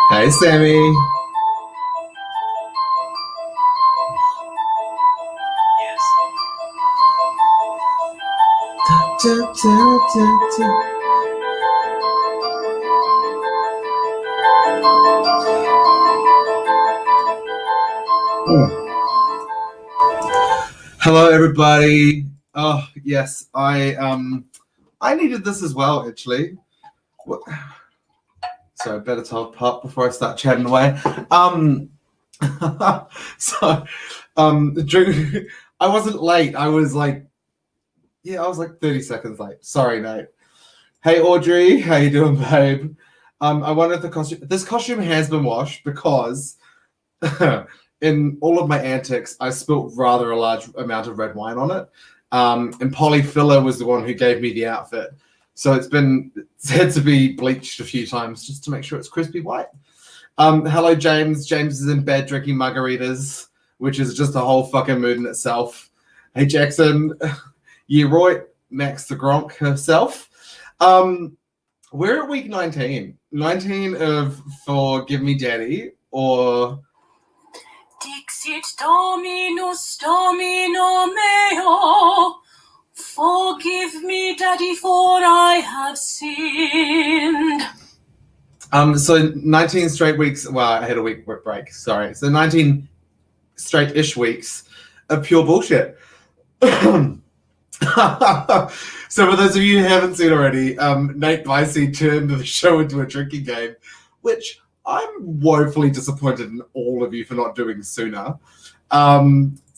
Hey, Sammy. Yes. Da, da, da, da. Hello, everybody. Oh, yes, I needed this as well, actually. What? So, better talk pop before I start chatting away. Drink. I wasn't late. I was like 30 seconds late. Sorry, Nate. Hey, Audrey, how you doing, babe? I wonder if this costume has been washed because in all of my antics, I spilt rather a large amount of red wine on it. And Polly Filler was the one who gave me the outfit. So it's had to be bleached a few times just to make sure it's crispy white. Hello, James. James is in bed drinking margaritas, which is just a whole fucking mood in itself. Hey, Jackson. Yeroy, Max the Gronk herself. We're at week 19. 19 of For Me Daddy, or Dixit Dominus Domino meo, forgive me, Daddy, for I have sinned. So 19 straight weeks. Well, I had a week break. Sorry. So 19 straight-ish weeks of pure bullshit. So for those of you who haven't seen already, Nate Bicey turned the show into a drinking game, which I'm woefully disappointed in all of you for not doing sooner.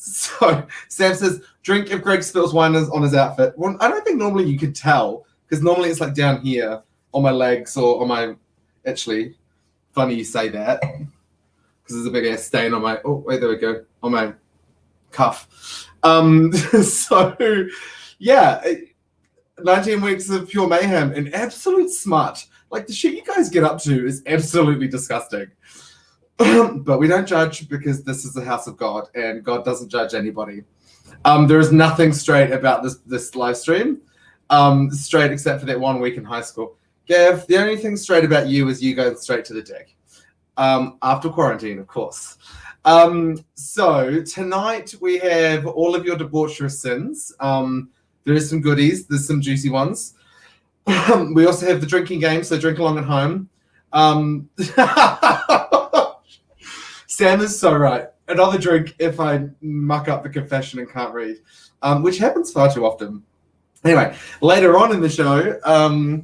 So Sam says, drink if Greg spills wine on his outfit. Well, I don't think normally you could tell, because normally it's like down here on my legs or on my... Actually, funny you say that, because there's a big ass stain on my... Oh, wait, there we go. On my cuff. So, yeah, 19 weeks of pure mayhem and absolute smut. Like, the shit you guys get up to is absolutely disgusting. But we don't judge because this is the house of God and God doesn't judge anybody. There is nothing straight about this live stream, straight except for that 1 week in high school. Gav, the only thing straight about you is you go straight to the dick. After quarantine, of course. So tonight we have all of your debaucherous sins. There is some goodies. There's some juicy ones. We also have the drinking game, so drink along at home. Sam is so right. Another drink if I muck up the confession and can't read, which happens far too often. Anyway, later on in the show, oh my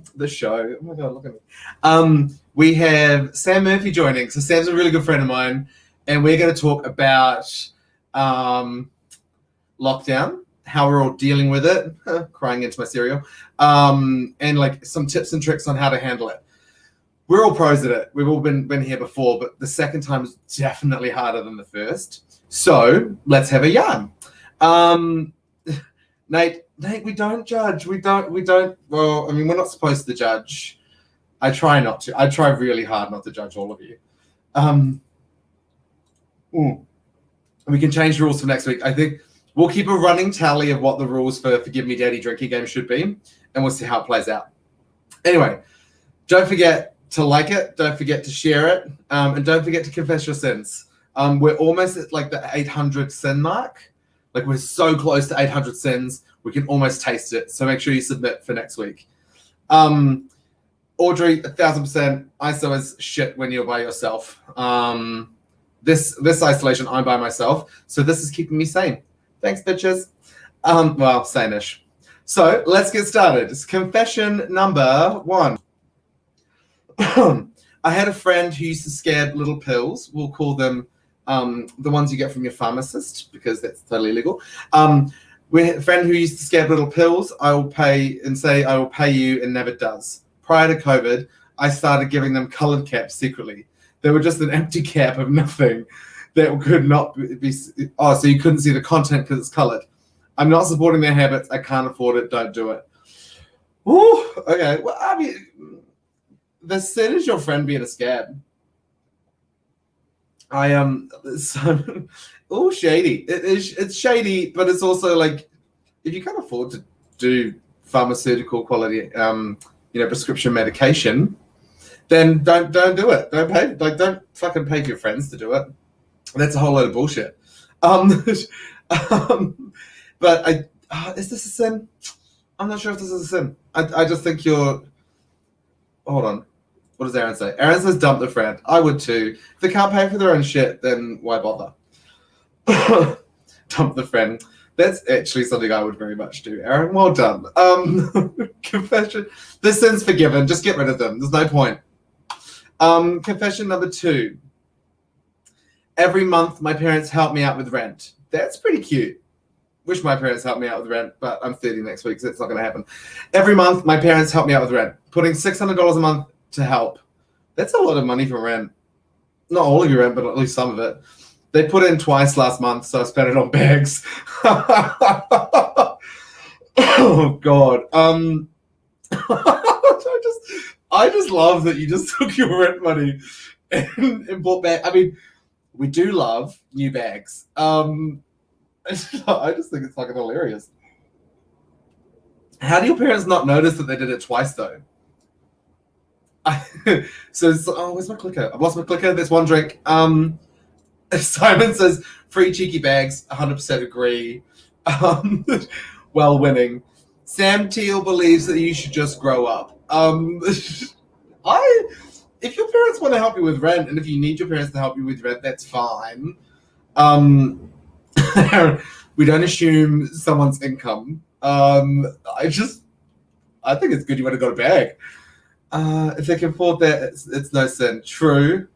God, look at me. We have Sam Murphy joining. So Sam's a really good friend of mine, and we're going to talk about lockdown, how we're all dealing with it, crying into my cereal, and like some tips and tricks on how to handle it. We're all pros at it. We've all been here before, but the second time is definitely harder than the first. So let's have a yarn. Nate, we don't judge. We don't. Well, I mean, we're not supposed to judge. I try not to. I try really hard not to judge all of you. We can change the rules for next week. I think we'll keep a running tally of what the rules for Forgive Me Daddy drinking game should be, and we'll see how it plays out. Anyway, don't forget to like it. Don't forget to share it, and don't forget to confess your sins. We're almost at like the 800 sin mark. Like, we're so close to 800 sins, we can almost taste it. So make sure you submit for next week. Audrey, 1,000%. ISO is shit when you're by yourself. This isolation, I'm by myself. So this is keeping me sane. Thanks, bitches. Well, sane-ish. So let's get started. It's confession number 1. I had a friend who used to scab little pills. We'll call them the ones you get from your pharmacist, because that's totally illegal. We had a friend who used to scab little pills. I will pay you, and never does. Prior to COVID, I started giving them colored caps secretly. They were just an empty cap of nothing that could not be. Oh, so you couldn't see the content because it's colored. I'm not supporting their habits. I can't afford it. Don't do it. Ooh, okay. Well, I mean, the sin is your friend being a scab. Shady. It's shady, but it's also like, if you can't afford to do pharmaceutical quality, prescription medication, then don't do it. Don't fucking pay for your friends to do it. That's a whole load of bullshit. But is this a sin? I'm not sure if this is a sin. I just think you're. Hold on. What does Aaron say? Aaron says dump the friend. I would too. If they can't pay for their own shit, then why bother? Dump the friend. That's actually something I would very much do, Aaron. Well done. Confession. The sin's forgiven. Just get rid of them. There's no point. Confession number 2. Every month, my parents help me out with rent. That's pretty cute. Wish my parents helped me out with rent, but I'm 30 next week, so it's not going to happen. Every month, my parents help me out with rent. Putting $600 a month to help. That's a lot of money for rent. Not all of your rent, but at least some of it. They put in twice last month, so I spent it on bags. Oh, God. I just love that you just took your rent money and bought back. I mean, we do love new bags. I just think it's fucking hilarious. How do your parents not notice that they did it twice, though? Where's my clicker? I've lost my clicker. There's one drink. Simon says, free cheeky bags, 100% agree. Well winning. Sam Teal believes that you should just grow up. If your parents want to help you with rent, and if you need your parents to help you with rent, that's fine. We don't assume someone's income. I think it's good you want to got a bag. If they can afford that, it's no sin. True.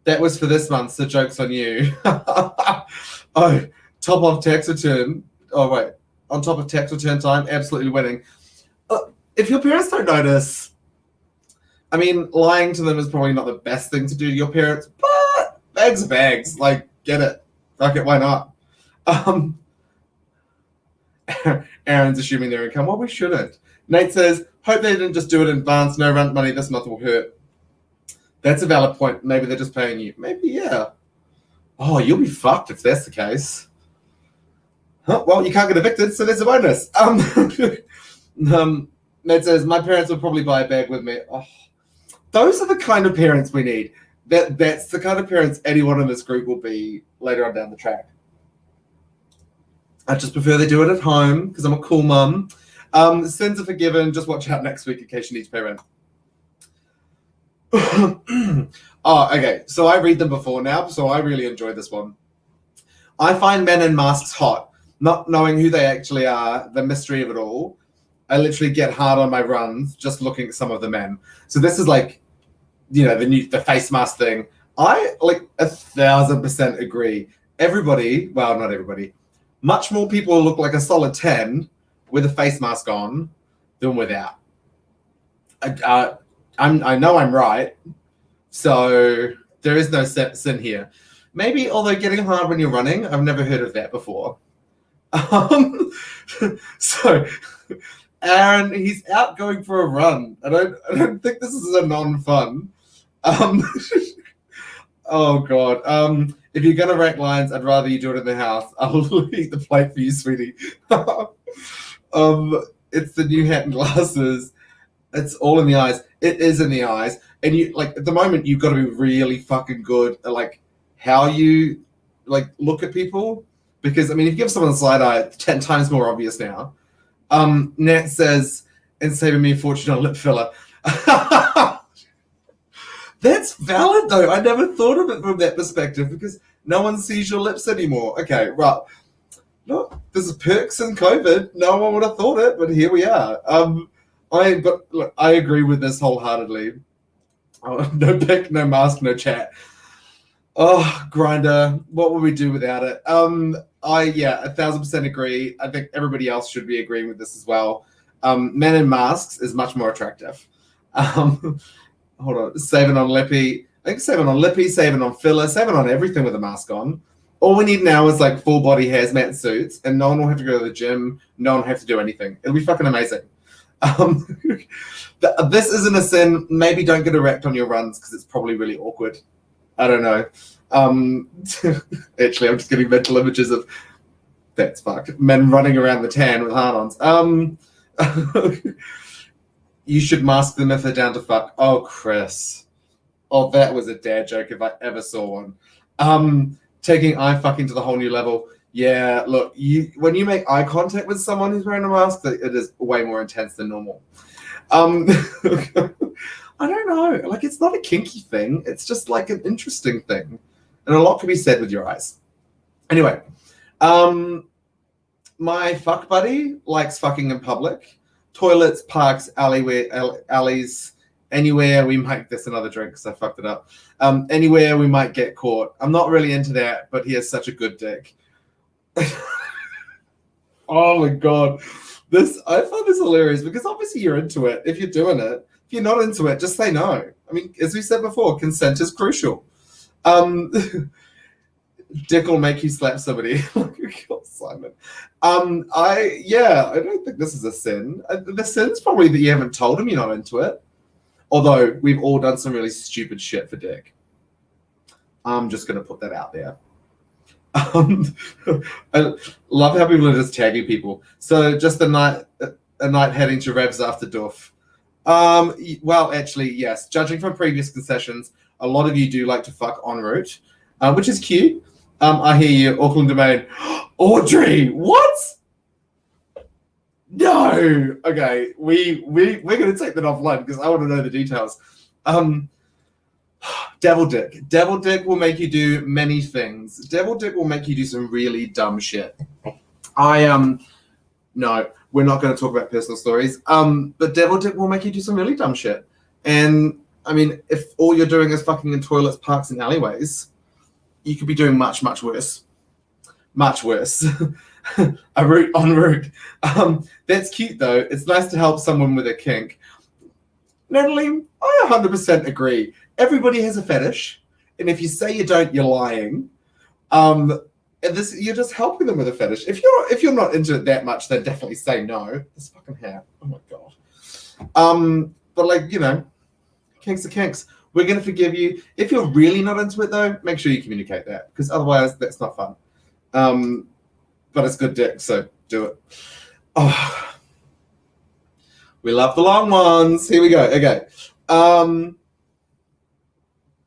That was for this month, so joke's on you. Oh, top of tax return. Oh, wait. On top of tax return time, absolutely winning. If your parents don't notice, I mean, lying to them is probably not the best thing to do to your parents, but bags are bags. Like, get it. Fuck it, why not? Aaron's assuming their income. Well, we shouldn't. Nate says, hope they didn't just do it in advance. No rent money this month will hurt. That's a valid point. Maybe they're just paying you. Maybe, yeah. Oh, you'll be fucked if that's the case. Huh? Well, you can't get evicted, so there's a bonus. Nate says, my parents would probably buy a bag with me. Oh, those are the kind of parents we need. That's the kind of parents anyone in this group will be later on down the track. I just prefer they do it at home because I'm a cool mum. Sins are forgiven. Just watch out next week in case you need to pay rent. Oh, okay. So I read them before now, so I really enjoy this one. I find men in masks hot, not knowing who they actually are, the mystery of it all. I literally get hard on my runs just looking at some of the men. So this is like, you know, the face mask thing. I like 1,000% agree. Everybody, well, not everybody, much more people look like a solid 10 with a face mask on than without. I know I'm right, so there is no sin here. Maybe, although getting hard when you're running, I've never heard of that before. So, Aaron, he's out going for a run. I don't think this is a non-fun. Oh God. If you're gonna rack lines, I'd rather you do it in the house. I'll eat the plate for you, sweetie. It's the new hat and glasses. It's all in the eyes. It is in the eyes. And you like at the moment you've got to be really fucking good at like how you like look at people. Because I mean if you give someone a side eye, it's 10 times more obvious now. Nat says, and saving me a fortune on lip filler. That's valid though. I never thought of it from that perspective because no one sees your lips anymore. Okay, right. Look, there's perks in COVID. No one would have thought it, but here we are. I agree with this wholeheartedly. Oh, no pic, no mask, no chat. Oh, Grindr, what would we do without it? 1,000% agree. I think everybody else should be agreeing with this as well. Men in masks is much more attractive. Hold on, saving on lippy. I think saving on lippy, saving on filler, saving on everything with a mask on. All we need now is like full body hazmat suits, and no one will have to go to the gym. No one will have to do anything. It'll be fucking amazing. This isn't a sin. Maybe don't get erect on your runs because it's probably really awkward. I don't know. Actually, I'm just getting mental images of that's fucked. Men running around the tan with hard-ons. You should mask them if they're down to fuck. Oh, Chris. Oh, that was a dad joke if I ever saw one. Taking eye fucking to the whole new level. Yeah, look, when you make eye contact with someone who's wearing a mask, it is way more intense than normal. I don't know. Like, it's not a kinky thing. It's just like an interesting thing. And a lot can be said with your eyes. Anyway, my fuck buddy likes fucking in public. Toilets, parks, alleys, anywhere we might... That's another drink because I fucked it up. Anywhere we might get caught. I'm not really into that, but he has such a good dick. Oh my God. I find this hilarious because obviously you're into it if you're doing it. If you're not into it, just say no. I mean, as we said before, consent is crucial. Dick will make you slap somebody. God, Simon. I don't think this is a sin. The sin's probably that you haven't told him you're not into it. Although we've all done some really stupid shit for Dick. I'm just going to put that out there. I love how people are just tagging people. So just a night heading to Revs after Doof. Well, actually, yes. Judging from previous concessions, a lot of you do like to fuck en route, which is cute. I hear you, Auckland Domain. Audrey, what? No. Okay, we're gonna take that offline because I want to know the details. Devil Dick. Devil Dick will make you do many things. Devil Dick will make you do some really dumb shit. No, we're not going to talk about personal stories. But Devil Dick will make you do some really dumb shit. And I mean, if all you're doing is fucking in toilets, parks, and alleyways, you could be doing much, much worse. Much worse. A route en route. That's cute though. It's nice to help someone with a kink. Natalie, I 100% agree. Everybody has a fetish, and if you say you don't, you're lying. You're just helping them with a fetish. If you're not into it that much, then definitely say no. This fucking hair. Oh my God. But like, you know, kinks are kinks. We're gonna forgive you. If you're really not into it though, make sure you communicate that, because otherwise that's not fun. But it's good dick, so do it. Oh, we love the long ones. Here we go. Okay.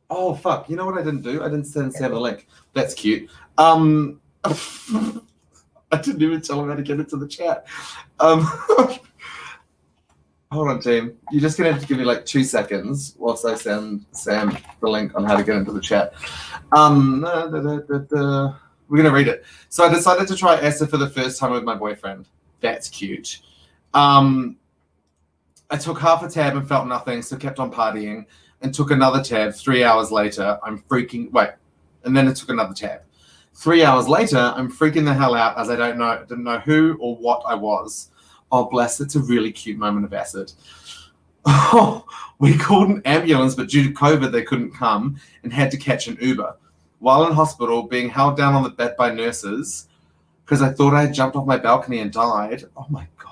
Oh fuck! You know what I didn't do? I didn't send Sam the link. That's cute. I didn't even tell him how to get into the chat. Hold on, team. You're just gonna have to give me like 2 seconds whilst I send Sam the link on how to get into the chat. We're gonna read it. So I decided to try acid for the first time with my boyfriend. That's cute. I took half a tab and felt nothing, so kept on partying. And took another tab 3 hours later. And then it took another tab. 3 hours later, I'm freaking the hell out as I didn't know who or what I was. Oh, bless, it's a really cute moment of acid. Oh, we called an ambulance, but due to COVID, they couldn't come and had to catch an Uber. While in hospital, being held down on the bed by nurses because I thought I had jumped off my balcony and died. Oh my God.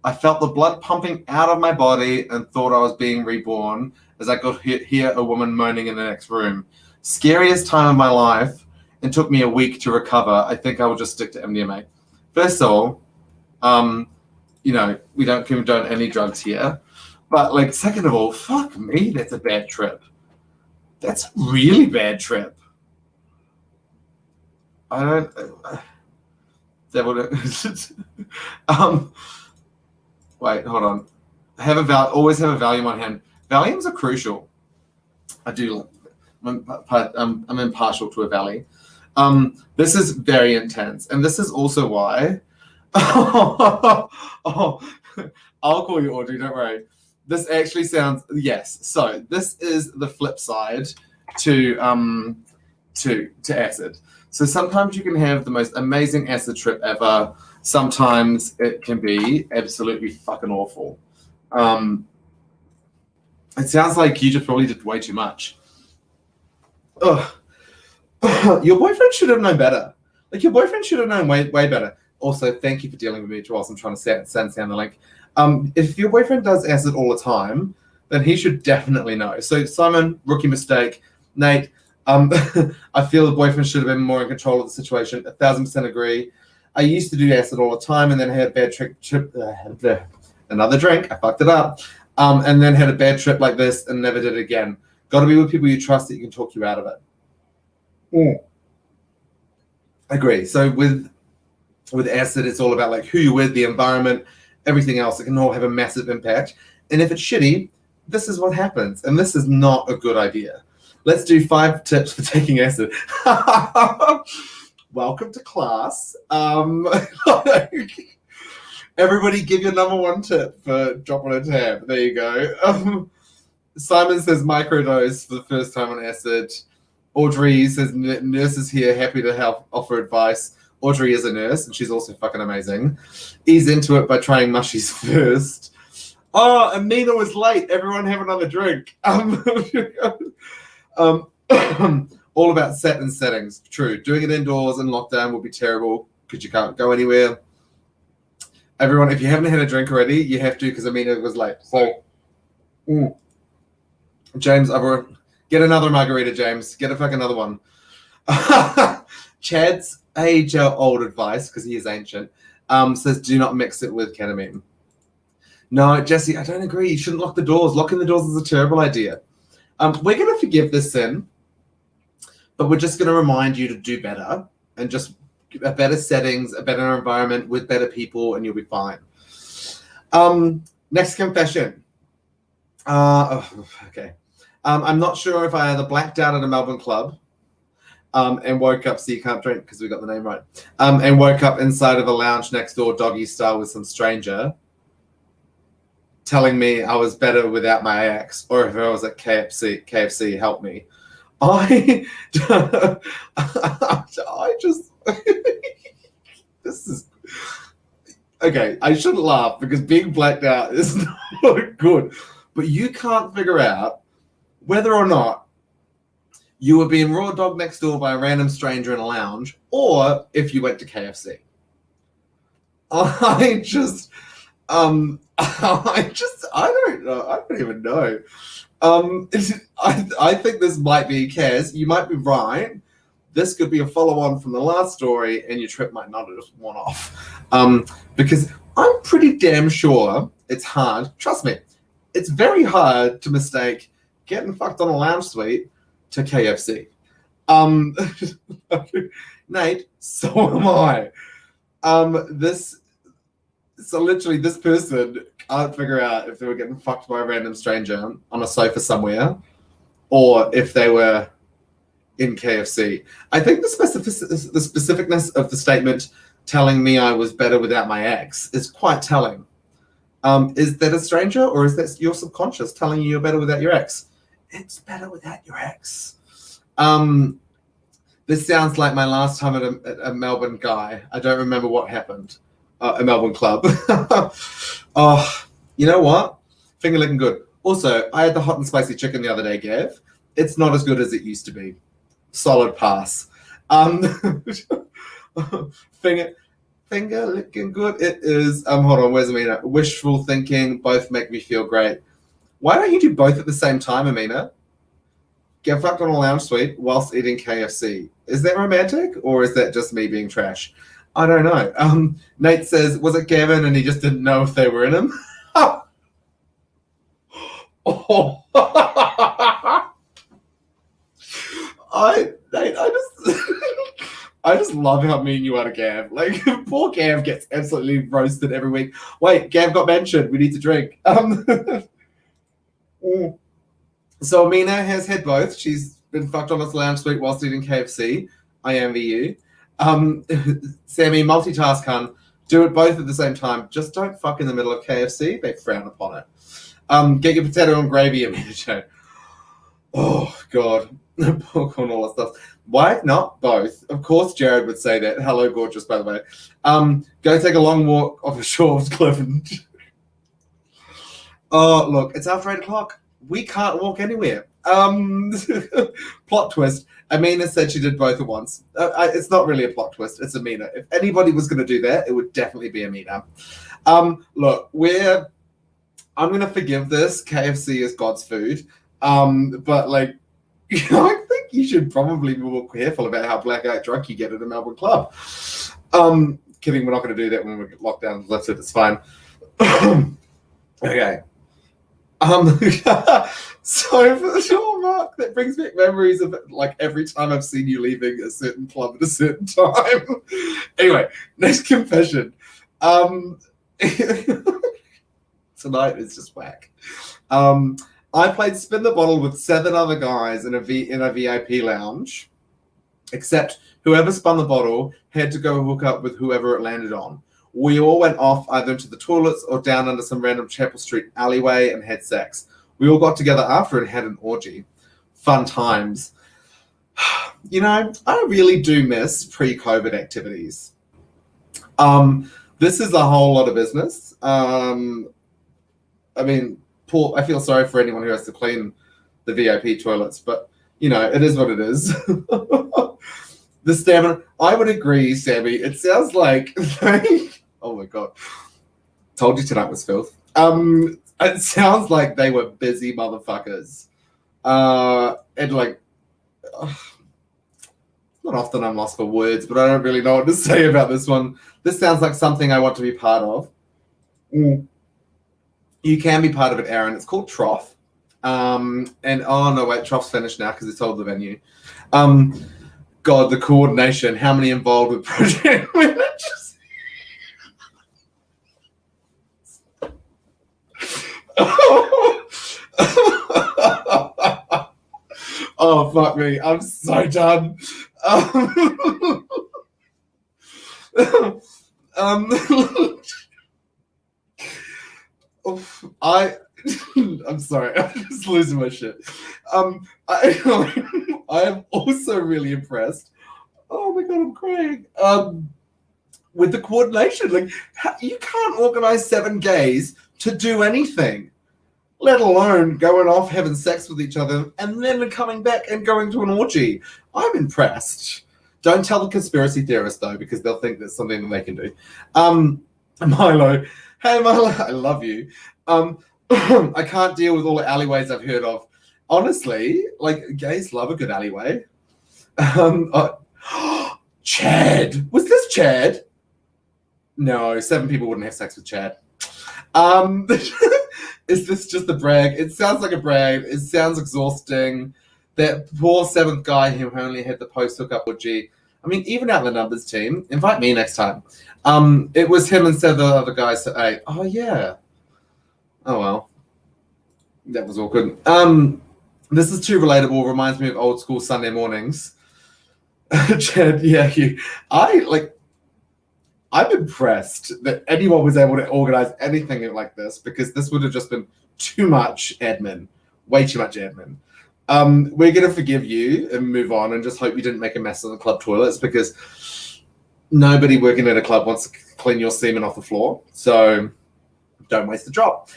I felt the blood pumping out of my body and thought I was being reborn as I could hear a woman moaning in the next room. Scariest time of my life, and took me a week to recover. I think I will just stick to MDMA. First of all, you know, we don't condone any drugs here. But like, second of all, fuck me, that's a bad trip. That's a really bad trip. I don't... Wait, hold on. Always have a Valium on hand. Valiums are crucial. I do. I'm impartial to a Valley. This is very intense, and this is also why. I'll call you Audrey. Don't worry. This actually sounds yes. So this is the flip side to acid. So sometimes you can have the most amazing acid trip ever. Sometimes it can be absolutely fucking awful. It sounds like you just probably did way too much. Ugh. Your boyfriend should have known better. Like, your boyfriend should have known way better. Also, thank you for dealing with me whilst I'm trying to send Sam the link. If your boyfriend does acid all the time, then he should definitely know. So Simon, rookie mistake. Nate, I feel the boyfriend should have been more in control of the situation. 1,000% agree. I used to do acid all the time and then I had a bad trip. another drink. I fucked it up. And then had a bad trip like this and never did it again. Got to be with people you trust that you can talk you out of it. Agree. So with acid, it's all about like who you're with, the environment, everything else. It can all have a massive impact. And if it's shitty, this is what happens. And this is not a good idea. Let's do 5 tips for taking acid. Welcome to class. Everybody give your number 1 tip for dropping a tab. There you go. Simon says microdose for the first time on acid. Audrey says nurses here, happy to help offer advice. Audrey is a nurse and she's also fucking amazing. Ease into it by trying mushies first. Oh, Amina was late. Everyone have another drink. All about set and settings. True. Doing it indoors in lockdown will be terrible because you can't go anywhere. Everyone, if you haven't had a drink already, you have to because Amina was late. So, James, get another margarita, James. Get a fucking another one. Chad's age-old advice, because he is ancient, says do not mix it with ketamine. No, Jesse, I don't agree. You shouldn't lock the doors. Locking the doors is a terrible idea. We're going to forgive this sin, but we're just going to remind you to do better and just better settings, a better environment with better people, and you'll be fine. Next confession. Okay. I'm not sure if I either blacked out at a Melbourne club and woke up, so you can't drink because we got the name right, and woke up inside of a lounge next door, doggy style, with some stranger telling me I was better without my ex, or if I was at KFC, help me. I just, this is, okay, I shouldn't laugh because being blacked out is not good, but you can't figure out whether or not you were being raw dog next door by a random stranger in a lounge, or if you went to KFC. I don't know. I don't even know. I think this might be Kaz. You might be right. This could be a follow-on from the last story, and your trip might not have just worn off. Because I'm pretty damn sure it's hard. Trust me, it's very hard to mistake getting fucked on a lounge suite to KFC. Nate, so am I. So literally this person can't figure out if they were getting fucked by a random stranger on a sofa somewhere or if they were in KFC. I think the specificness of the statement telling me I was better without my ex is quite telling. Is that a stranger or is that your subconscious telling you you're better without your ex? It's better without your ex. This sounds like my last time at a Melbourne guy. I don't remember what happened. A Melbourne club. Oh, you know what? Finger licking good. Also, I had the hot and spicy chicken the other day, Gav. It's not as good as it used to be. Solid pass. Finger licking good. It is. Hold on. Where's Amina? Wishful thinking. Both make me feel great. Why don't you do both at the same time, Amina? Get fucked on a lounge suite whilst eating KFC. Is that romantic or is that just me being trash? I don't know. Nate says, was it Gavin and he just didn't know if they were in him? Oh. I just love how mean you are to Gav. Like, poor Gav gets absolutely roasted every week. Wait, Gav got mentioned. We need to drink. So Amina has had both. She's been fucked on this lounge suite whilst eating KFC. I envy you. Sammy, multitask, hun. Do it both at the same time. Just don't fuck in the middle of KFC. They frown upon it. Get your potato and gravy, Amina. Oh, God. Pork and all that stuff. Why not both? Of course Jared would say that. Hello, gorgeous, by the way. Go take a long walk off the shore of Clifton. Oh, look, it's after 8 o'clock. We can't walk anywhere. Plot twist. Amina said she did both at once. It's not really a plot twist. It's Amina. If anybody was going to do that, it would definitely be Amina. Look, I'm going to forgive this. KFC is God's food. But, like, I think you should probably be more careful about how blackout drunk you get at a Melbourne club. Kidding, we're not going to do that when we get locked down and lifted. It's fine. Okay. So for sure, Mark, that brings back memories of like every time I've seen you leaving a certain club at a certain time. Anyway, next confession. Tonight is just whack. I played spin the bottle with 7 other guys in a VIP lounge, except whoever spun the bottle had to go hook up with whoever it landed on. We all went off either into the toilets or down under some random Chapel Street alleyway and had sex. We all got together after and had an orgy. Fun times. You know, I really do miss pre-COVID activities. This is a whole lot of business. I mean, I feel sorry for anyone who has to clean the VIP toilets, but you know, it is what it is. The stamina, I would agree, Sammy. It sounds like oh my god. Told you tonight was filth. It sounds like they were busy motherfuckers. And like not often I'm lost for words, but I don't really know what to say about this one. This sounds like something I want to be part of. You can be part of it, Aaron. It's called Trough. And oh no, wait, Trough's finished now because it's sold the venue. God, the coordination. How many involved with project managers? Oh fuck me! I'm so done. I'm sorry. I'm just losing my shit. I am also really impressed. Oh my god, I'm crying. With the coordination, like you can't organize 7 gays to do anything, let alone going off having sex with each other and then coming back and going to an orgy. I'm impressed. Don't tell the conspiracy theorists though, because they'll think that's something that they can do. Milo, hey Milo, I love you. I can't deal with all the alleyways I've heard of. Honestly, like gays love a good alleyway. Chad, was this Chad? No, 7 people wouldn't have sex with Chad. Is this just a brag? It sounds like a brag. It sounds exhausting. That poor 7th guy who only had the post hookup orgy. I mean, even out the numbers, team. Invite me next time. It was him and 7 other guys at 8. Oh yeah. Oh well. That was awkward. This is too relatable. Reminds me of old school Sunday mornings. Chad, yeah, I'm impressed that anyone was able to organize anything like this, because this would have just been too much admin. Way too much admin. We're going to forgive you and move on and just hope you didn't make a mess on the club toilets, because nobody working at a club wants to clean your semen off the floor. So don't waste the drop.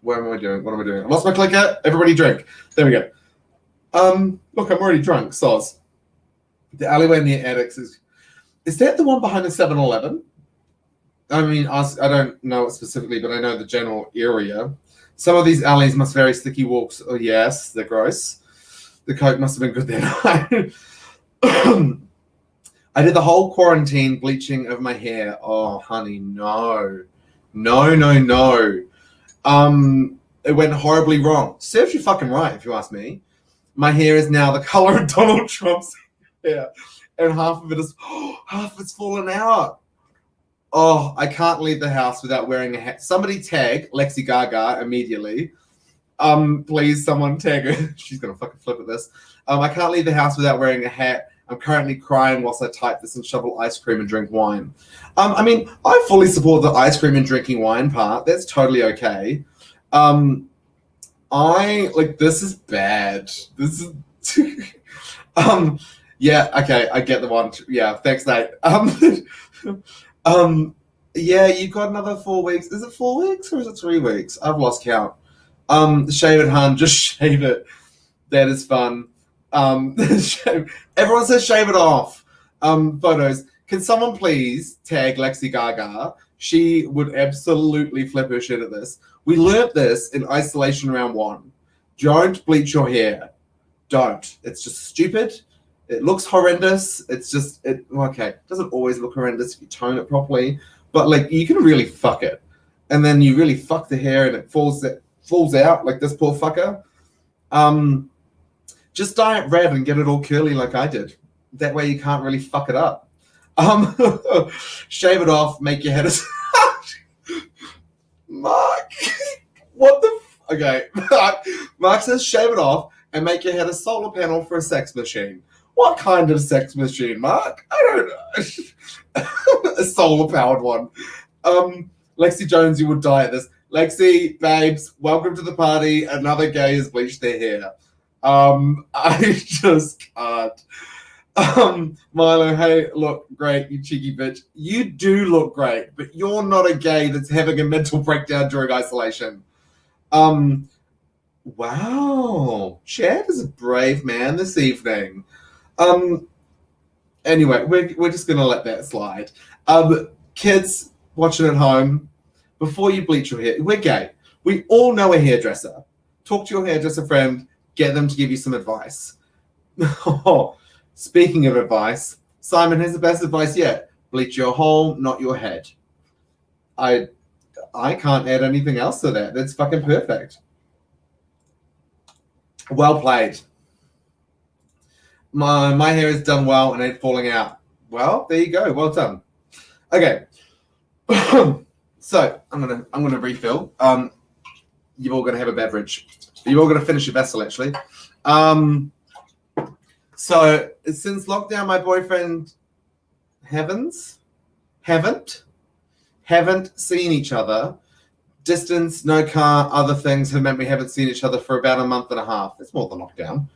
What am I doing? What am I doing? I lost my clicker. Everybody drink. There we go. Look, I'm already drunk. Soz. The alleyway in the attics is that the one behind the 7-Eleven? I mean, I don't know it specifically, but I know the general area. Some of these alleys must vary sticky walks. Oh, yes, they're gross. The coke must have been good that night. I did the whole quarantine bleaching of my hair. Oh, honey, no. No. It went horribly wrong. Serves you fucking right, if you ask me. My hair is now the color of Donald Trump's hair. And half of it's fallen out. Oh, I can't leave the house without wearing a hat. Somebody tag Lexi Gaga immediately. Please, someone tag her. She's gonna fucking flip at this. I can't leave the house without wearing a hat. I'm currently crying whilst I type this and shovel ice cream and drink wine. I mean, I fully support the ice cream and drinking wine part. That's totally okay. This is bad. This is yeah, okay, I get the one. Yeah, thanks, Nate. Yeah, you've got another 4 weeks. Is it 4 weeks or is it 3 weeks? I've lost count. Shave it, hun. Just shave it. That is fun. Everyone says shave it off. Photos. Can someone please tag Lexi Gaga? She would absolutely flip her shit at this. We learnt this in isolation round 1. Don't bleach your hair. Don't. It's just stupid. It looks horrendous. It's just, it doesn't always look horrendous if you tone it properly, but like you can really fuck it. and then you really fuck the hair and it falls out like this poor fucker, just dye it red and get it all curly like I did. That way you can't really fuck it up. Shave it off, make your head Mark, what the okay. Mark says shave it off and make your head a solar panel for a sex machine. What kind of sex machine, Mark? I don't know. A solar powered one. Lexi Jones, you would die at this. Lexi, babes, welcome to the party. Another gay has bleached their hair. I just can't. Milo, hey, look great, you cheeky bitch. You do look great, but you're not a gay that's having a mental breakdown during isolation. Wow, Chad is a brave man this evening. Anyway, we're just gonna let that slide. Kids watching at home, before you bleach your hair, we're gay. We all know a hairdresser. Talk to your hairdresser friend, get them to give you some advice. Speaking of advice, Simon has the best advice yet. Bleach your whole, not your head. I can't add anything else to that. That's fucking perfect. Well played. My hair is done well and ain't falling out. Well, there you go. Well done. Okay. So I'm gonna refill. You're all gonna have a beverage. You're all gonna finish your vessel actually. So since lockdown, my boyfriend haven't seen each other. Distance, no car, other things have meant we haven't seen each other for about a month and a half. It's more than lockdown.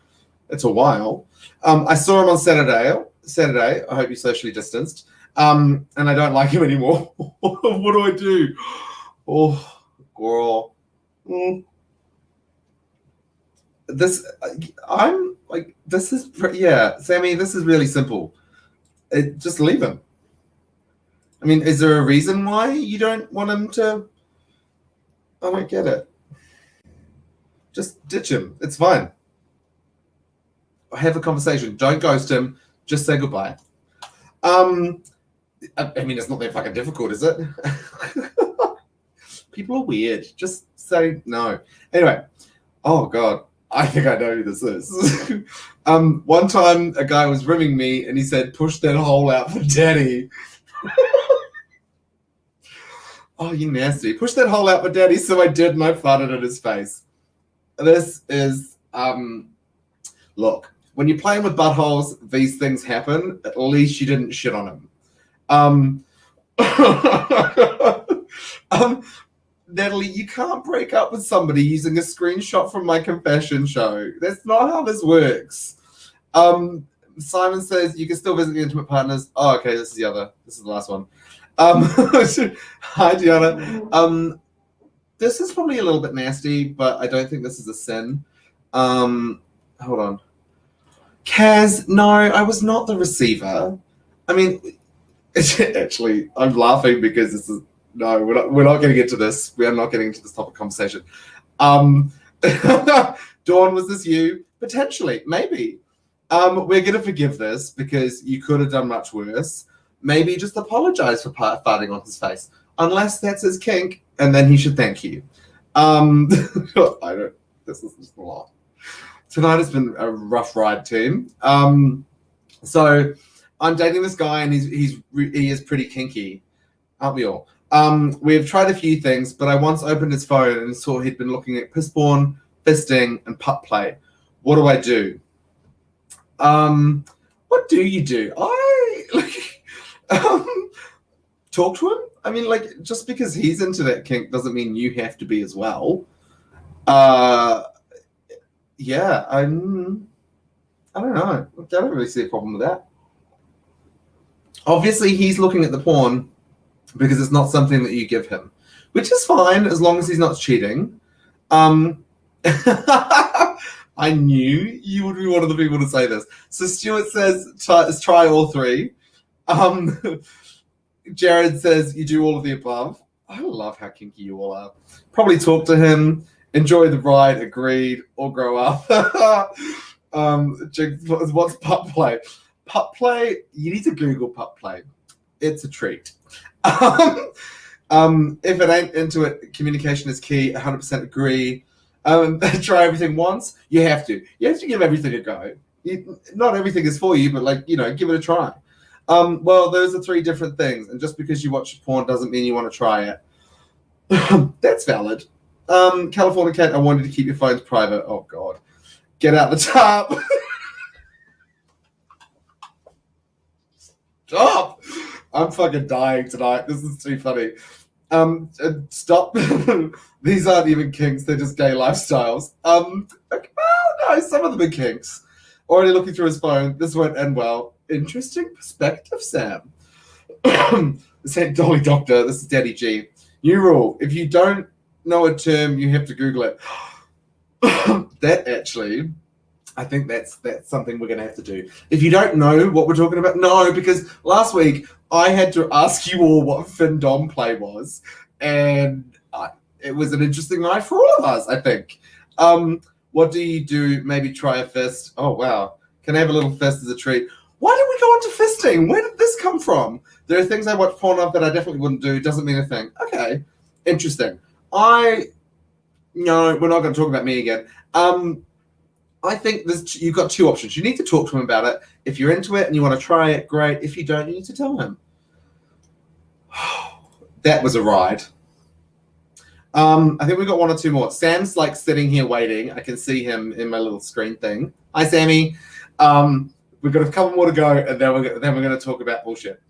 It's a while. I saw him on Saturday. I hope he's socially distanced. And I don't like him anymore. What do I do? Oh, girl. Sammy, this is really simple. Just leave him. I mean, is there a reason why you don't want him to? I don't get it. Just ditch him. It's fine. Have a conversation. Don't ghost him. Just say goodbye. I mean, it's not that fucking difficult, is it? People are weird. Just say no. Anyway. Oh, God. I think I know who this is. One time, a guy was rimming me, and he said, push that hole out for daddy. Oh, you nasty. Push that hole out for daddy, so I did, and I farted in his face. This is, look, when you're playing with buttholes, these things happen. At least you didn't shit on him. Natalie, you can't break up with somebody using a screenshot from my confession show. That's not how this works. Simon says you can still visit the intimate partners. Oh, okay, this is the last one. Hi, Diana. This is probably a little bit nasty, but I don't think this is a sin. Hold on. Kaz, no, I was not the receiver. I mean, actually, I'm laughing because this is no, we're not getting into this. We are not getting into this topic of conversation. Dawn, was this you? Potentially, maybe. We're going to forgive this because you could have done much worse. Maybe just apologize for farting on his face. Unless that's his kink, and then he should thank you. This is just a lot. Tonight has been a rough ride, team. So I'm dating this guy, and he is pretty kinky. Aren't we all? We've tried a few things, but I once opened his phone and saw he'd been looking at piss porn, fisting, and putt play. What do I do? What do you do? Talk to him? I mean, like, just because he's into that kink doesn't mean you have to be as well. Yeah, I don't know. I don't really see a problem with that. Obviously, he's looking at the porn because it's not something that you give him, which is fine as long as he's not cheating. I knew you would be one of the people to say this. So Stuart says, try all three. Jared says, you do all of the above. I love how kinky you all are. Probably talk to him, enjoy the ride, agreed, or grow up. What's putt play? Putt play, you need to Google putt play. It's a treat. If it ain't into it, communication is key. 100% agree. Try everything once. You have to. You have to give everything a go. Not everything is for you, but give it a try. Well, those are 3 different things, and just because you watch porn doesn't mean you want to try it. That's valid. California Cat, I wanted to keep your phones private. Oh God, get out the top. Stop! I'm fucking dying tonight. This is too funny. Stop. These aren't even kinks, they're just gay lifestyles. Well, no, some of them are kinks. Already looking through his phone. This won't end well. Interesting perspective, Sam. This ain't Dolly Doctor. This is Daddy G. New rule. If you don't know a term, you have to Google it. That actually, I think that's something we're going to have to do. If you don't know what we're talking about, no, because last week I had to ask you all what fin dom play was, and it was an interesting night for all of us, I think. What do you do? Maybe try a fist. Oh, wow. Can I have a little fist as a treat? Why did we go on to fisting? Where did this come from? There are things I watch porn of that I definitely wouldn't do. Doesn't mean a thing. Okay. Interesting. No, we're not going to talk about me again. I think you've got 2 options. You need to talk to him about it. If you're into it and you want to try it, great. If you don't, you need to tell him. That was a ride. I think we've got 1 or 2 more. Sam's like sitting here waiting. I can see him in my little screen thing. Hi, Sammy. We've got a couple more to go, and then we're going to talk about bullshit.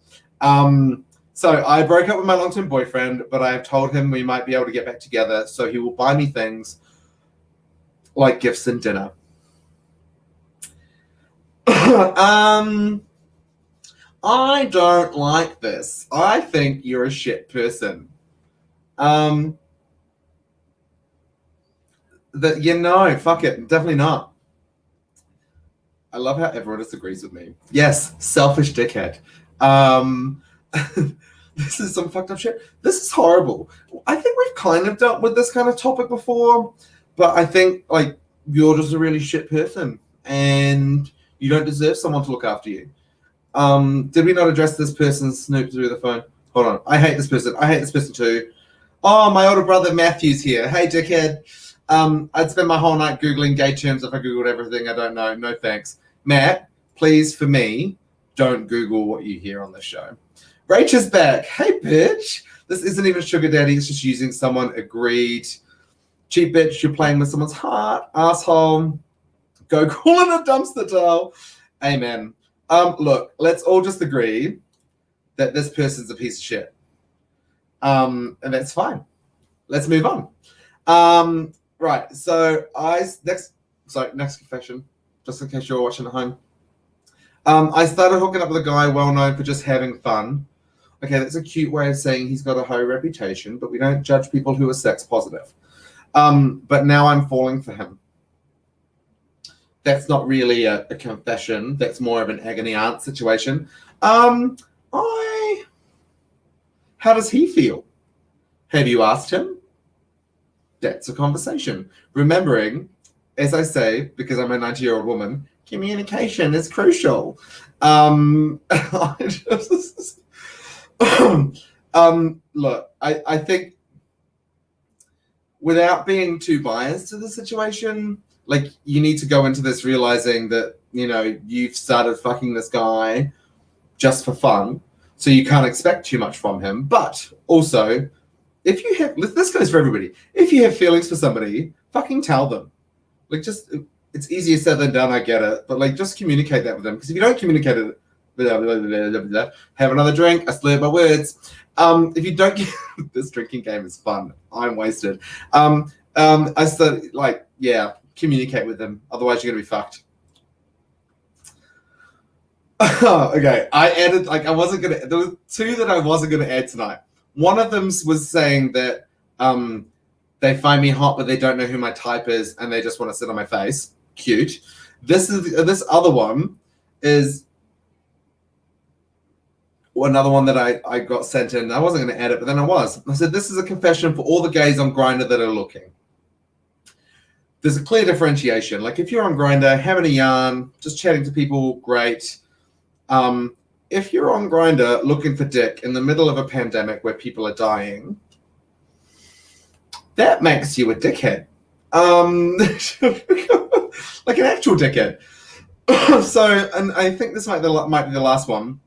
So I broke up with my long-term boyfriend, but I have told him we might be able to get back together, so he will buy me things like gifts and dinner. I don't like this. I think you're a shit person. Fuck it. Definitely not. I love how everyone disagrees with me. Yes, selfish dickhead. This is some fucked up shit. This is horrible. I think we've kind of dealt with this kind of topic before, but I think you're just a really shit person and you don't deserve someone to look after you. Did we not address this person snooped through the phone? Hold on. I hate this person. I hate this person too. Oh, my older brother Matthew's here. Hey, dickhead. I'd spend my whole night Googling gay terms if I Googled everything. I don't know. No thanks. Matt, please, for me, don't Google what you hear on this show. Rach is back. Hey, bitch. This isn't even sugar daddy. It's just using someone. Agreed. Cheap bitch, you're playing with someone's heart. Asshole. Go call in a dumpster towel. Amen. Look, let's all just agree that this person's a piece of shit. And that's fine. Let's move on. Right. So next confession, just in case you're watching at home. I started hooking up with a guy well known for just having fun. Okay, that's a cute way of saying he's got a high reputation, but we don't judge people who are sex positive. But now I'm falling for him. That's not really a confession. That's more of an agony aunt situation. How does he feel? Have you asked him? That's a conversation. Remembering, as I say, because I'm a 90-year-old woman, communication is crucial. Look, I think without being too biased to the situation, you need to go into this realizing that, you've started fucking this guy just for fun, so you can't expect too much from him. But also, if you have, this goes for everybody, if you have feelings for somebody, fucking tell them. It's easier said than done, I get it, but just communicate that with them. Because if you don't communicate it, have another drink, I slurred my words. If you don't, this drinking game is fun. I'm wasted. I said, communicate with them. Otherwise, you're gonna be fucked. Okay, I added, there were 2 that I wasn't gonna add tonight. One of them was saying that they find me hot, but they don't know who my type is, and they just want to sit on my face. Cute. This other one is another one that I got sent in. I wasn't going to add it, but then I was. I said, this is a confession for all the gays on Grindr that are looking. There's a clear differentiation. If you're on Grindr, having a yarn, just chatting to people, great. if you're on Grindr looking for dick in the middle of a pandemic where people are dying, that makes you a dickhead. Like an actual dickhead. So, and I think this might be the last one,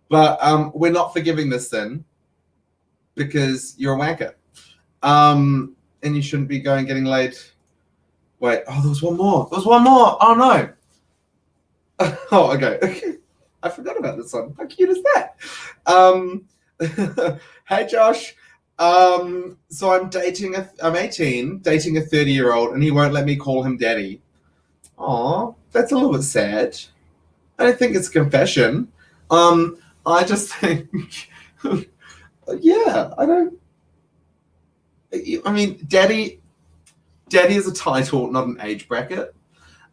but we're not forgiving this sin because you're a wanker. And you shouldn't be getting laid. Wait, there was one more. Oh no. Oh, okay. I forgot about this one. How cute is that? Hey Josh. So I'm 18, dating a 30-year-old, and he won't let me call him daddy. Aw, that's a little bit sad. I don't think it's a confession. I just think, yeah, I mean, daddy is a title, not an age bracket.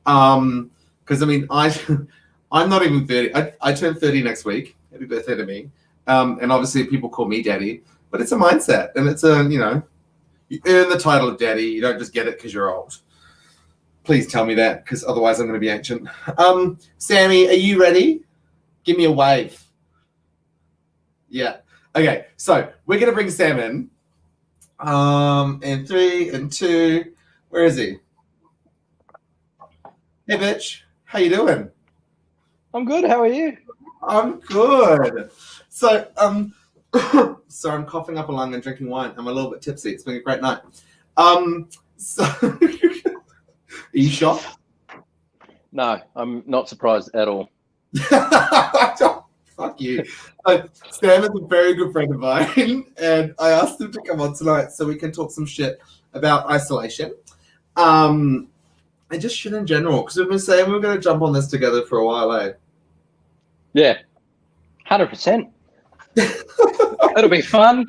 Because I mean, I'm not even 30. I turn 30 next week. Happy birthday to me. And obviously people call me daddy, but it's a mindset, and it's you earn the title of daddy. You don't just get it because you're old. Please tell me that, because otherwise I'm going to be ancient. Sammy, are you ready? Give me a wave. Yeah. Okay, so we're going to bring Sam in. In 3 and 2. Where is he? Hey, bitch. How you doing? I'm good. How are you? I'm good. So, so I'm coughing up a lung and drinking wine. I'm a little bit tipsy. It's been a great night. So, are you shocked? No, I'm not surprised at all. Fuck you. Sam is a very good friend of mine, and I asked him to come on tonight so we can talk some shit about isolation. And just shit in general, because we've been saying we were going to jump on this together for a while, eh? Yeah, 100%. It'll be fun.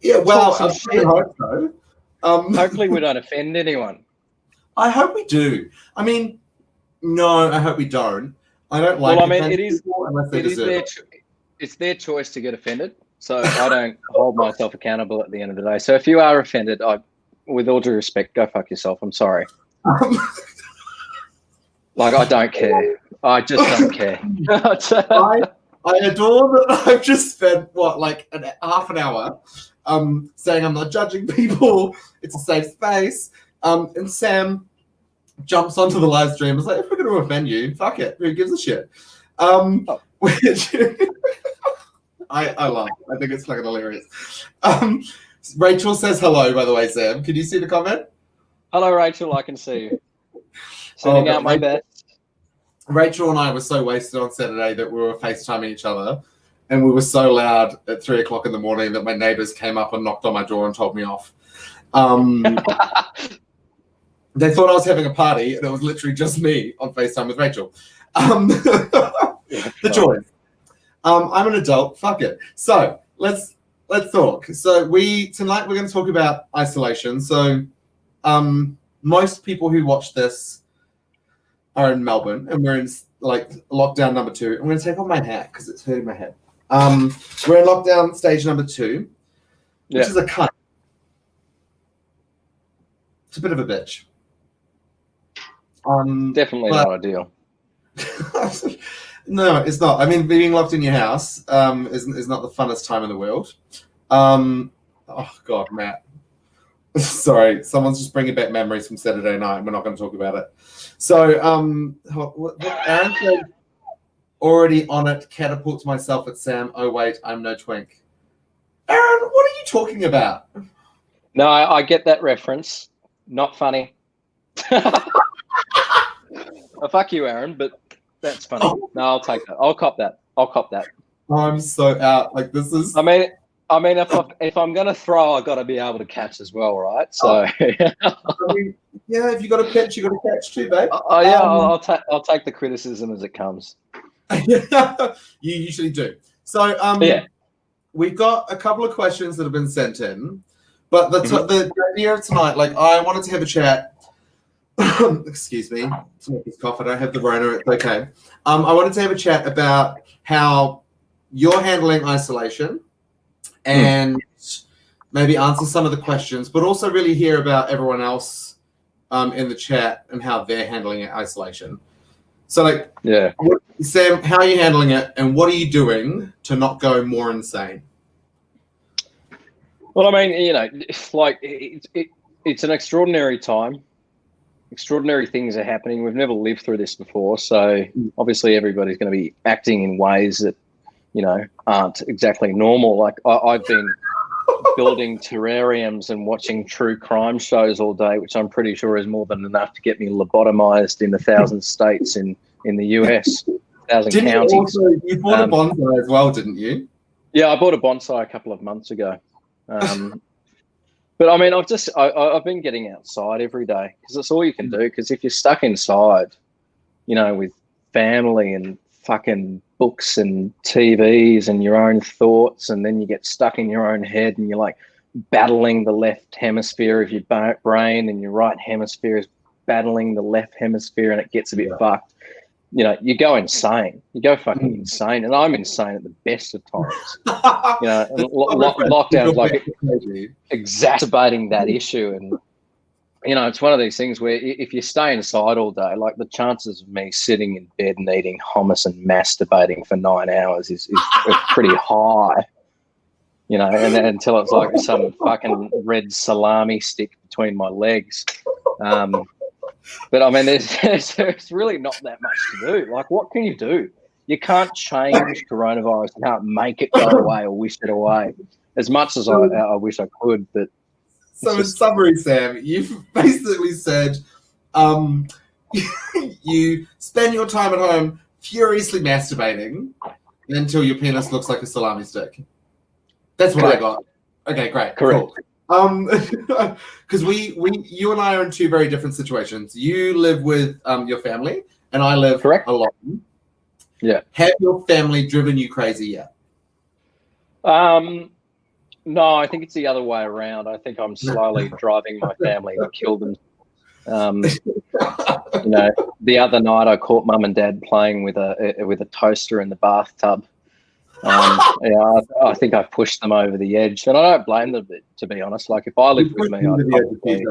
Yeah, well, I shit. hope so. Hopefully we don't offend anyone. I hope we do. I mean, no, I hope we don't. I don't like. Well, I mean, it's their choice to get offended. So I don't hold myself accountable at the end of the day. So if you are offended, with all due respect, go fuck yourself. I'm sorry. Like, I don't care. I just don't care. I adore that I've just spent, half an hour saying I'm not judging people. It's a safe space. And Sam jumps onto the live stream. It's like, if we're going to offend you, fuck it. Who gives a shit? Which I love. I think it's fucking hilarious. Rachel says hello, by the way, Sam. Can you see the comment? Hello, Rachel. I can see you. Sending out my best. Rachel and I were so wasted on Saturday that we were FaceTiming each other, and we were so loud at 3 o'clock in the morning that my neighbors came up and knocked on my door and told me off. They thought I was having a party, and it was literally just me on FaceTime with Rachel. The joys. I'm an adult. Fuck it. So let's talk. So tonight we're going to talk about isolation. So most people who watch this are in Melbourne, and we're in lockdown number 2. I'm going to take off my hat because it's hurting my head. We're in lockdown stage number 2, which is a cunt. It's a bit of a bitch. Definitely not ideal. No, it's not. I mean, being locked in your house is not the funnest time in the world. Oh God, Matt. Sorry, someone's just bringing back memories from Saturday night. We're not going to talk about it. So, Aaron said, already on it, catapults myself at Sam. Oh wait, I'm no twink. Aaron, what are you talking about? No, I get that reference. Not funny. Fuck you, Aaron, but that's funny. No, I'll take that. I'll cop that. I'm so out. Like, this is. I mean, if I'm gonna throw, I got to be able to catch as well, right? So. Yeah, if you got to catch, you got to catch too, babe. Yeah, I'll take the criticism as it comes. You usually do. So, we've got a couple of questions that have been sent in, but the idea of tonight, I wanted to have a chat. Excuse me, it's cough. I don't have the Rona. It's okay. I wanted to have a chat about how you're handling isolation, and maybe answer some of the questions, but also really hear about everyone else in the chat and how they're handling isolation. So, like, Yeah. Sam, how are you handling it, and what are you doing to not go more insane? Well, I mean, you know, it's like it's an extraordinary time. Extraordinary things are happening. We've never lived through this before, so obviously everybody's going to be acting in ways that, you know, aren't exactly normal. Like I've been building terrariums and watching true crime shows all day, which I'm pretty sure is more than enough to get me lobotomized in 1,000 states in the US, 1,000 Didn't counties. you bought a bonsai as well, didn't you? Yeah, I bought a bonsai a couple of months ago. But I mean, I've been getting outside every day because it's all you can do. Because if you're stuck inside, you know, with family and fucking books and TVs and your own thoughts, and then you get stuck in your own head and you're like battling the left hemisphere of your brain, and your right hemisphere is battling the left hemisphere, and it gets a bit fucked. You know, you go insane. You go fucking insane, and I'm insane at the best of times. You know, and lockdown's like exacerbating that issue, and you know, it's one of these things where if you stay inside all day, like the chances of me sitting in bed and eating hummus and masturbating for 9 hours is pretty high. You know, and until it's like some fucking red salami stick between my legs. But I mean, there's really not that much to do. Like, what can you do? You can't change coronavirus. You can't make it go away or wish it away. As much as I wish I could, but so in summary, Sam, you've basically said you spend your time at home furiously masturbating until your penis looks like a salami stick. That's what I got. Okay, great. Correct. Cool. Because you and I are in two very different situations. You live with your family, and I live alone. Yeah. Have your family driven you crazy yet? No, I think it's the other way around. I think I'm slowly driving my family to kill them. You know, the other night I caught mum and dad playing with a toaster in the bathtub. Yeah, I think I've pushed them over the edge, and I don't blame them, to be honest. Like, if I lived with me, I'd probably...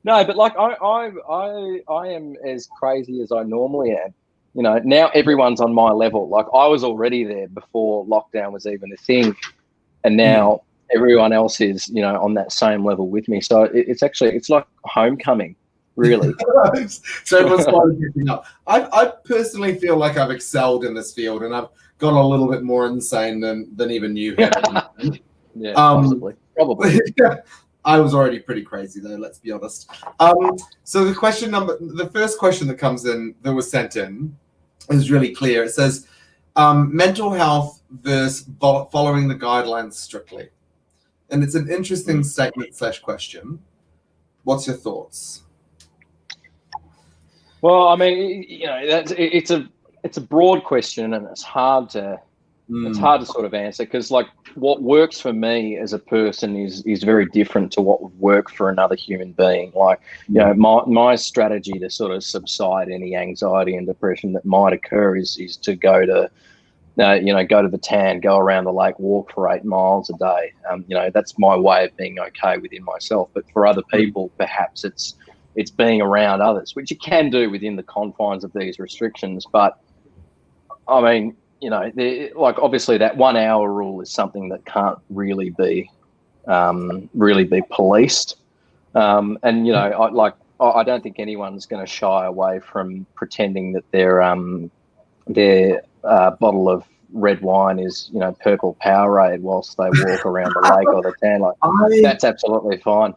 No, but like I am as crazy as I normally am. You know, now everyone's on my level. Like, I was already there before lockdown was even a thing, and now everyone else is, you know, on that same level with me. So it's like homecoming, really. So everyone's finally picking up. I personally feel like I've excelled in this field, and I've gone a little bit more insane than even you have. Yeah, possibly. Probably. I was already pretty crazy, though, let's be honest. So the first question that comes in, that was sent in, is really clear. It says, mental health versus following the guidelines strictly. And it's an interesting statement / question. What's your thoughts? Well, I mean, you know, it's a broad question, and it's hard to sort of answer, because like what works for me as a person is very different to what would work for another human being. Like, you know, my strategy to sort of subside any anxiety and depression that might occur is to go to the tan, go around the lake, walk for 8 miles a day. You know, that's my way of being okay within myself. But for other people, perhaps it's being around others, which you can do within the confines of these restrictions. But I mean, you know, like obviously that 1 hour rule is something that can't really be policed. And you know, I don't think anyone's going to shy away from pretending that their bottle of red wine is, you know, purple Powerade whilst they walk around the lake or the tan. Like, that's absolutely fine.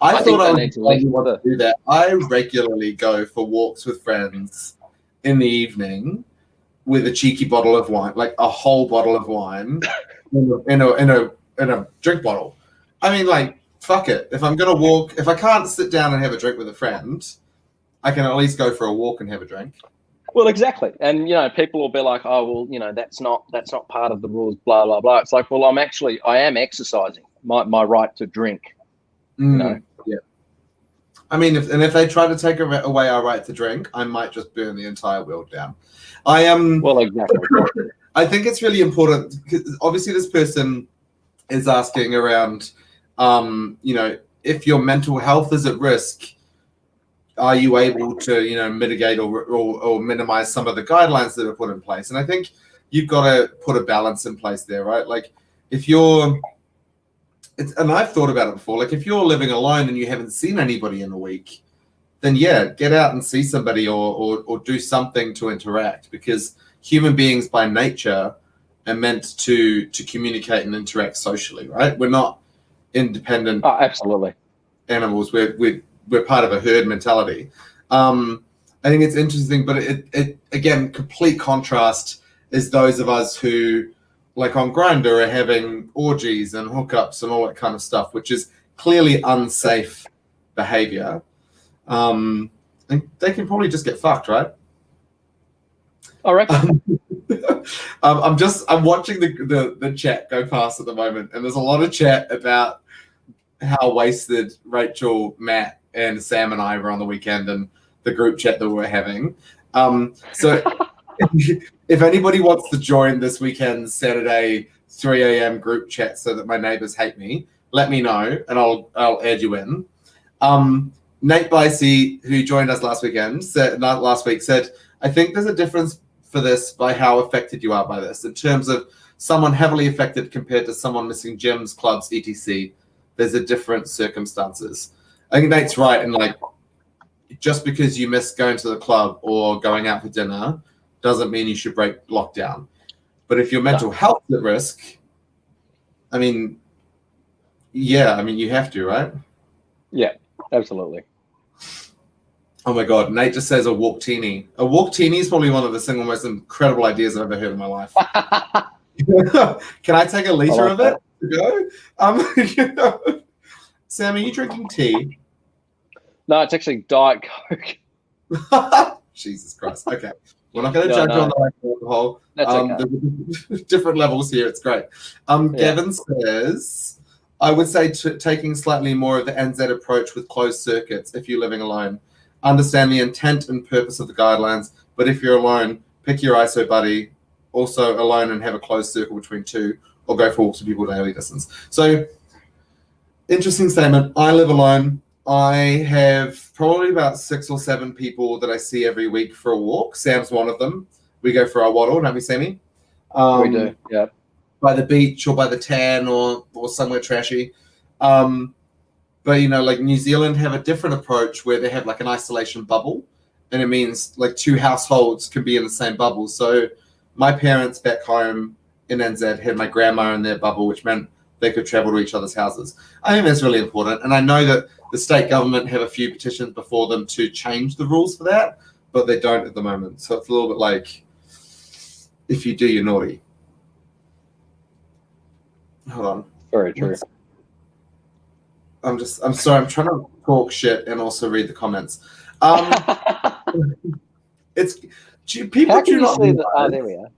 I thought I would want to do that. I regularly go for walks with friends in the evening with a cheeky bottle of wine, like a whole bottle of wine in a drink bottle. I mean, like, fuck it. If I'm gonna walk, if I can't sit down and have a drink with a friend, I can at least go for a walk and have a drink. Well, exactly. And you know, people will be like, "Oh, well, you know, that's not part of the rules." Blah blah blah. It's like, well, I am exercising my right to drink. You know. Yeah. I mean, if they try to take away our right to drink, I might just burn the entire world down. Well, exactly. I think it's really important, because obviously this person is asking around, you know, if your mental health is at risk, are you able to, mitigate or minimize some of the guidelines that are put in place? And I think you've got to put a balance in place there, right? Like if you're, and I've thought about it before, like if you're living alone and you haven't seen anybody in a week, then yeah, get out and see somebody or do something to interact, because human beings by nature are meant to communicate and interact socially, right? We're not independent absolutely animals. We're part of a herd mentality. I think it's interesting, but it again, complete contrast is those of us who, like on Grindr, are having orgies and hookups and all that kind of stuff, which is clearly unsafe behavior. And they can probably just get fucked, right? I reckon. I'm watching the chat go past at the moment, and there's a lot of chat about how wasted Rachel, Matt, and Sam and I were on the weekend, and the group chat that we're having. So if anybody wants to join this weekend's Saturday 3 a.m. group chat so that my neighbors hate me, let me know and I'll add you in. Nate Bicey, who joined us last week, said, I think there's a difference for this by how affected you are by this. In terms of someone heavily affected compared to someone missing gyms, clubs, etc., there's a different circumstances. I think Nate's right, and like, just because you miss going to the club or going out for dinner doesn't mean you should break lockdown. But if your mental health is at risk, I mean, you have to, right? Yeah, absolutely. Oh my God, Nate just says a walk-teeny. A walk-teeny is probably one of the single most incredible ideas I've ever heard in my life. Can I take a liter of it to go? Sam, are you drinking tea? No, it's actually Diet Coke. Jesus Christ. Okay. We're not going to judge on the alcohol. That's okay. There's different levels here. It's great. Gavin says, I would say taking slightly more of the NZ approach with closed circuits if you're living alone. Understand the intent and purpose of the guidelines, but if you're alone, pick your ISO buddy, also alone, and have a closed circle between two, or go for walks with people daily distance. So, interesting statement. I live alone. I have probably about 6 or 7 people that I see every week for a walk. Sam's one of them. We go for our waddle, don't we, Sammy? We do, yeah. By the beach or by the tan or somewhere trashy. But, like New Zealand have a different approach where they have like an isolation bubble. And it means like 2 households can be in the same bubble. So my parents back home in NZ had my grandma in their bubble, which meant they could travel to each other's houses. I think that's really important. And I know that the state government have a few petitions before them to change the rules for that, but they don't at the moment. So it's a little bit like, if you do, you're naughty. Hold on. Very true. I'm sorry, I'm trying to talk shit and also read the comments. People do not realize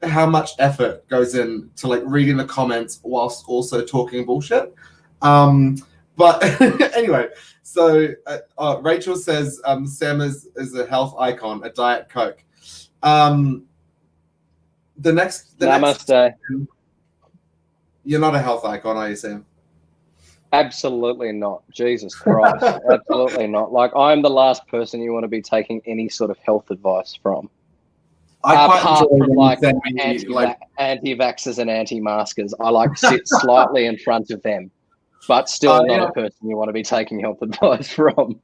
how much effort goes into like reading the comments whilst also talking bullshit. But anyway, so Rachel says Sam is a health icon, a Diet Coke. The next you're not a health icon, are you, Sam? Absolutely not. Jesus Christ. Absolutely not. Like, I'm the last person you want to be taking any sort of health advice from. Apart from like anti-vaxxers and anti-maskers, I like sit slightly in front of them, but still not a person you want to be taking health advice from.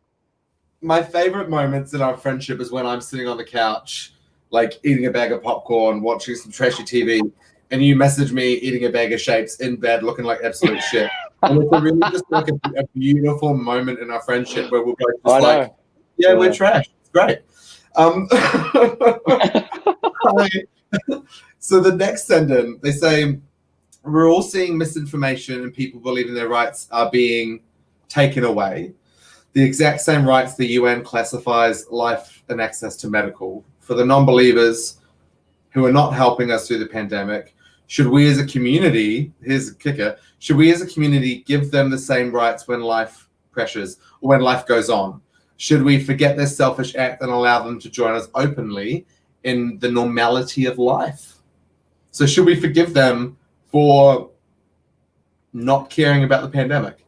My favorite moments in our friendship is when I'm sitting on the couch, like eating a bag of popcorn, watching some trashy TV, and you message me eating a bag of shapes in bed, looking like absolute shit. And it's really just like a beautiful moment in our friendship where we're both just we're trash. It's great. So the next sentence, they say, we're all seeing misinformation and people believing their rights are being taken away. The exact same rights the UN classifies life and access to medical. For the non-believers who are not helping us through the pandemic, should we as a community, here's a kicker, should we as a community give them the same rights when life pressures or when life goes on? Should we forget their selfish act and allow them to join us openly in the normality of life? So should we forgive them for not caring about the pandemic?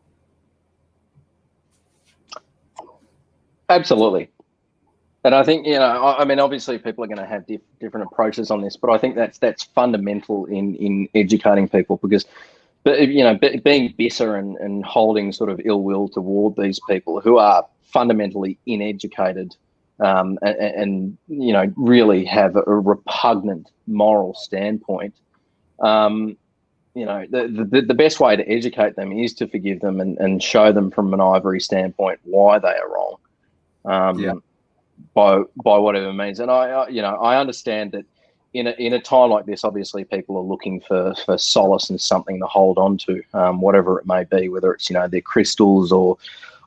Absolutely. And I think, I mean, obviously people are going to have different approaches on this, but I think that's fundamental in educating people because, being bitter and holding sort of ill will toward these people who are fundamentally uneducated and really have a repugnant moral standpoint. The best way to educate them is to forgive them and show them from an ivory standpoint why they are wrong. By whatever means. And I understand that in a time like this, obviously people are looking for solace and something to hold on to, whatever it may be, whether it's, their crystals or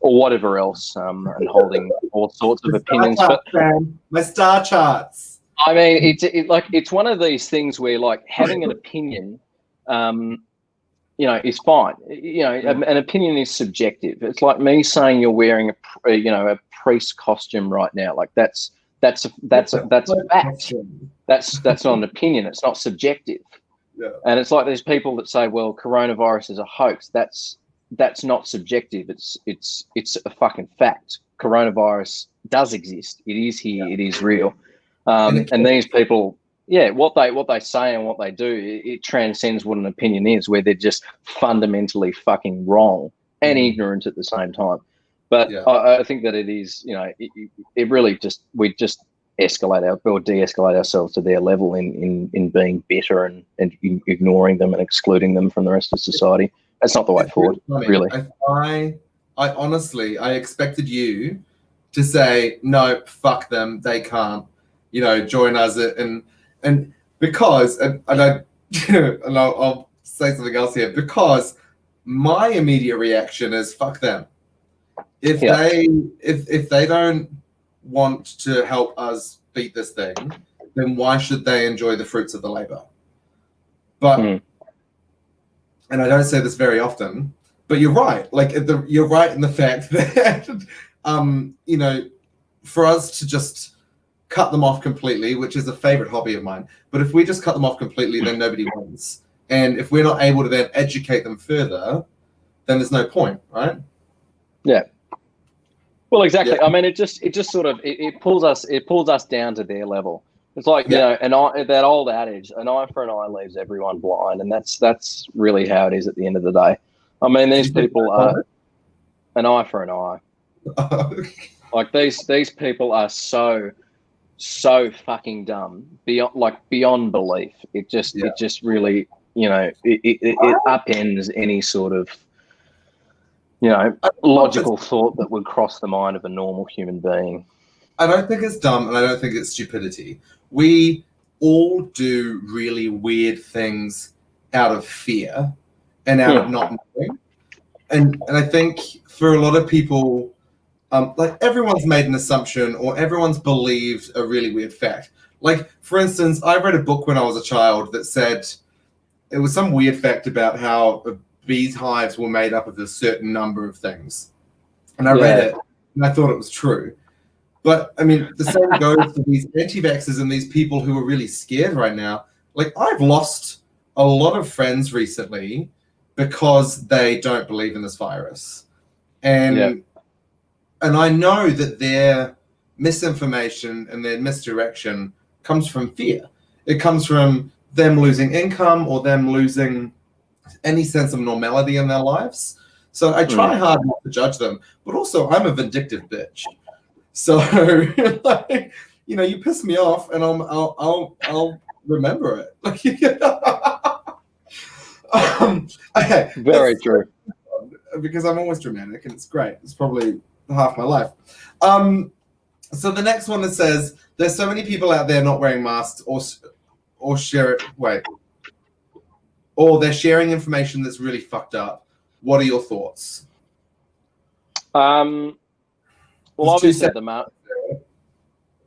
whatever else, and holding all sorts of opinions. My star charts. I mean, it's one of these things where like having an opinion, is fine. An opinion is subjective. It's like me saying you're wearing a priest costume right now. Like that's a fact. That's not an opinion. It's not subjective. Yeah. And it's like there's people that say, well, coronavirus is a hoax. That's not subjective. It's a fucking fact. Coronavirus does exist. It is here. Yeah. It is real. And these people, what they say and what they do, it transcends what an opinion is, where they're just fundamentally fucking wrong and ignorant at the same time. But I think that it is, it really we just escalate or de-escalate ourselves to their level in being bitter and ignoring them and excluding them from the rest of society. That's not the way forward, really. I honestly, I expected you to say, no, fuck them, they can't, join us. And because, and I'll say something else here, because my immediate reaction is fuck them. If they don't want to help us beat this thing, then why should they enjoy the fruits of the labor? But, and I don't say this very often, but you're right. Like you're right in the fact that, for us to just cut them off completely, which is a favorite hobby of mine, but if we just cut them off completely, then nobody wins. And if we're not able to then educate them further, then there's no point, right? Yeah. Well, exactly. Yeah. I mean, it just sort of it pulls us down to their level. It's like that old adage, an eye for an eye leaves everyone blind, and that's really how it is at the end of the day. I mean, these people are an eye for an eye. Like these people are so fucking dumb beyond belief. It just really it upends any sort of logical thought that would cross the mind of a normal human being. I don't think it's dumb, and I don't think it's stupidity. We all do really weird things out of fear and out of not knowing. And I think for a lot of people, like everyone's made an assumption or everyone's believed a really weird fact. Like, for instance, I read a book when I was a child that said it was some weird fact about how bees' hives were made up of a certain number of things. And I read it and I thought it was true. But I mean, the same goes for these anti-vaxxers and these people who are really scared right now. Like, I've lost a lot of friends recently because they don't believe in this virus. And I know that their misinformation and their misdirection comes from fear. It comes from them losing income or them losing any sense of normality in their lives. So I try hard not to judge them, but also I'm a vindictive bitch. So like, you piss me off and I'll remember it. Okay. Very true. Because I'm always dramatic and it's great. It's probably half my life. So the next one that says, there's so many people out there not wearing masks or they're sharing information that's really fucked up. What are your thoughts? Well, obviously the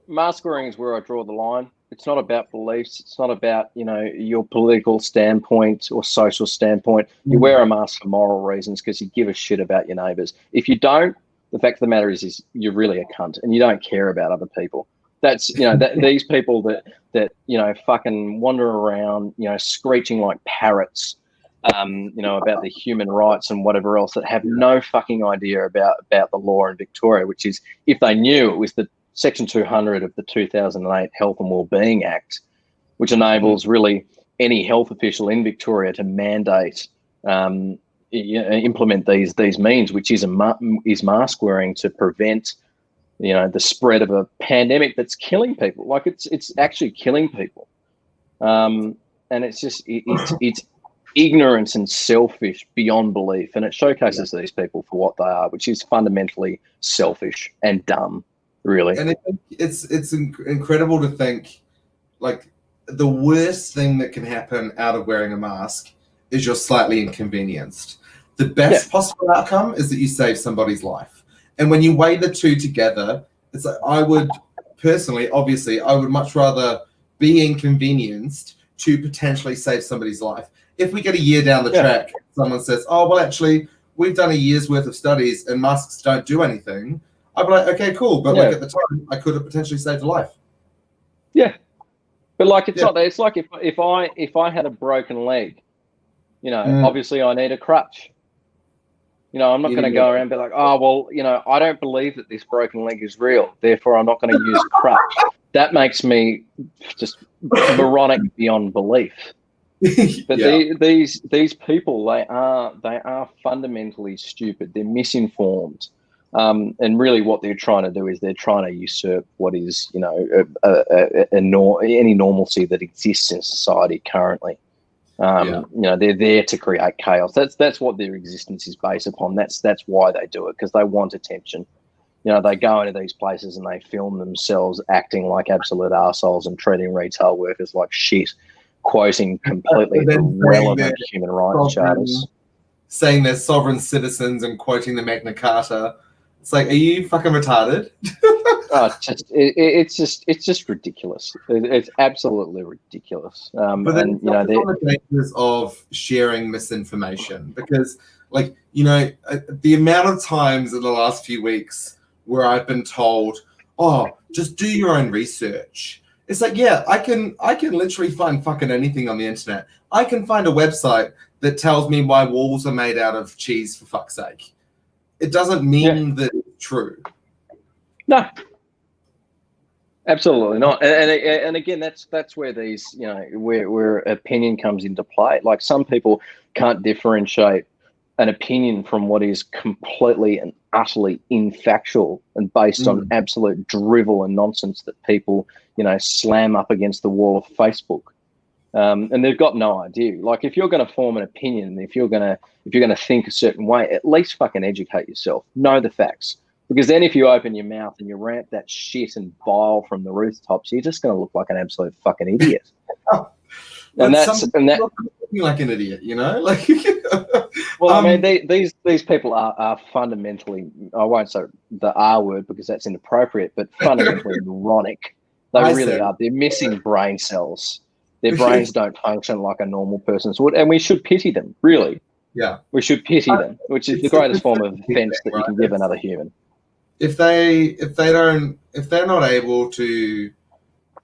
mask wearing is where I draw the line. It's not about beliefs. It's not about, your political standpoint or social standpoint. You wear a mask for moral reasons because you give a shit about your neighbours. If you don't, the fact of the matter is you're really a cunt and you don't care about other people. That's, these people that fucking wander around, screeching like parrots about the human rights and whatever else, that have no fucking idea about the law in Victoria, which is, if they knew, it was the Section 200 of the 2008 Health and Wellbeing Act, which enables really any health official in Victoria to mandate, implement these means, which is mask wearing to prevent, the spread of a pandemic that's killing people. Like it's actually killing people, and it's just it's ignorance and selfish beyond belief, and it showcases these people for what they are, which is fundamentally selfish and dumb, really. And it's incredible to think, like, the worst thing that can happen out of wearing a mask is you're slightly inconvenienced. The best possible outcome is that you save somebody's life. And when you weigh the two together, it's like, I would personally, obviously, I would much rather be inconvenienced to potentially save somebody's life. If we get a year down the track, someone says, oh, well, actually, we've done a year's worth of studies and masks don't do anything, I'd be like, okay, cool. But like at the time, I could have potentially saved a life. Yeah. But like, it's not that. It's like if I had a broken leg, obviously I need a crutch. I'm not going to go around and be like, oh, well, I don't believe that this broken leg is real, therefore I'm not going to use a crutch. That makes me just moronic beyond belief. But these people, they are fundamentally stupid. They're misinformed. And really what they're trying to do is they're trying to usurp what is, any normalcy that exists in society currently. They're there to create chaos. That's what their existence is based upon. That's why they do it, because they want attention. They go into these places and they film themselves acting like absolute arseholes and treating retail workers like shit, quoting completely irrelevant human rights charters. Saying they're sovereign citizens and quoting the Magna Carta. It's like, are you fucking retarded? It's just ridiculous. It's absolutely ridiculous. But then they're the dangers of sharing misinformation, because, the amount of times in the last few weeks where I've been told, "Oh, just do your own research." It's like, yeah, I can literally find fucking anything on the internet. I can find a website that tells me why walls are made out of cheese, for fuck's sake. It doesn't mean that it's true. No, absolutely not. And again, that's where these, where opinion comes into play. Like, some people can't differentiate an opinion from what is completely and utterly infactual and based on absolute drivel and nonsense that people, slam up against the wall of Facebook. And they've got no idea. Like, if you're going to form an opinion, if you're going to think a certain way, at least fucking educate yourself. Know the facts. Because then if you open your mouth and you rant that shit and bile from the rooftops, you're just going to look like an absolute fucking idiot. and that's like an idiot, like. Well, I mean, these people are fundamentally, I won't say the R word because that's inappropriate, but fundamentally moronic. They really are. They're missing brain cells. Their brains don't function like a normal person's would, and we should pity them, really. Yeah. We should pity them, which is the greatest form of offense that you can give another human. If they're not able to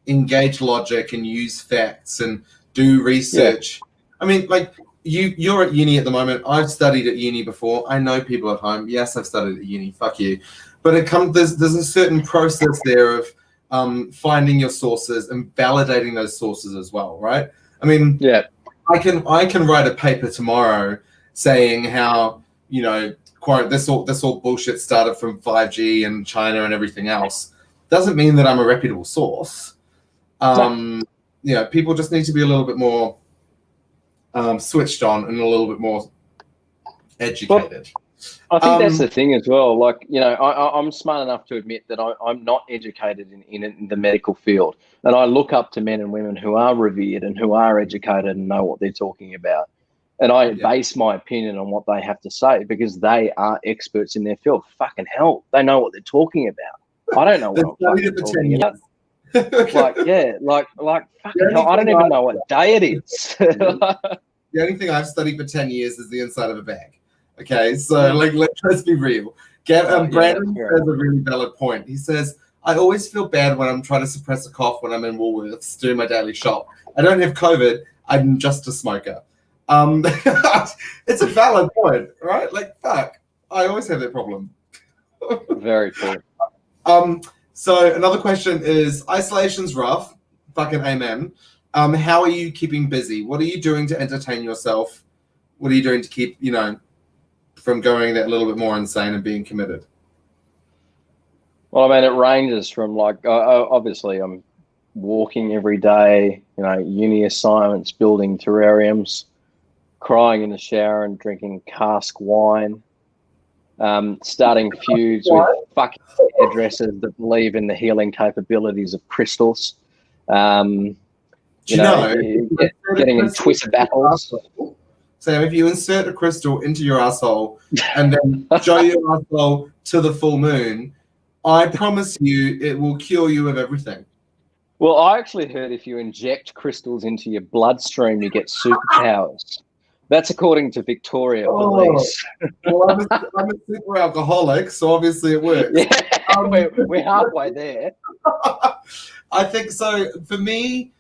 engage logic and use facts and do research, I mean, like, you're at uni at the moment. I've studied at uni before. I know people at home. Yes, I've studied at uni. Fuck you. But there's a certain process there of finding your sources and validating those sources as well, right? I mean, I can write a paper tomorrow saying how, quote, this all bullshit started from 5G and China and everything else. Doesn't mean that I'm a reputable source. People just need to be a little bit more switched on and a little bit more educated. I think that's the thing as well. Like, I'm smart enough to admit that I'm not educated in the medical field. And I look up to men and women who are revered and who are educated and know what they're talking about. And I base my opinion on what they have to say because they are experts in their field. Fucking hell, they know what they're talking about. I don't know what I'm fucking talking about. Fucking hell, I don't even know what day it is. The only thing I've studied for 10 years is the inside of a bag. Okay, so let's be real. Brandon says a really valid point. He says, I always feel bad when I'm trying to suppress a cough when I'm in Woolworths doing my daily shop. I don't have COVID. I'm just a smoker. It's a valid point, right? Like, fuck, I always have that problem. Very true. So another question is, isolation's rough. Fucking amen. How are you keeping busy? What are you doing to entertain yourself? What are you doing to keep, from going that little bit more insane and being committed? Well, I mean, it ranges from like, obviously I'm walking every day, uni assignments, building terrariums, crying in the shower and drinking cask wine, starting feuds with fucking hairdressers that believe in the healing capabilities of crystals. Getting in Twitter battles. Sam, if you insert a crystal into your asshole and then show your asshole to the full moon, I promise you it will cure you of everything. Well, I actually heard if you inject crystals into your bloodstream, you get superpowers. That's according to Victoria Police. Well, I'm a super alcoholic, so obviously it works. Yeah, we're halfway there. I think so. For me,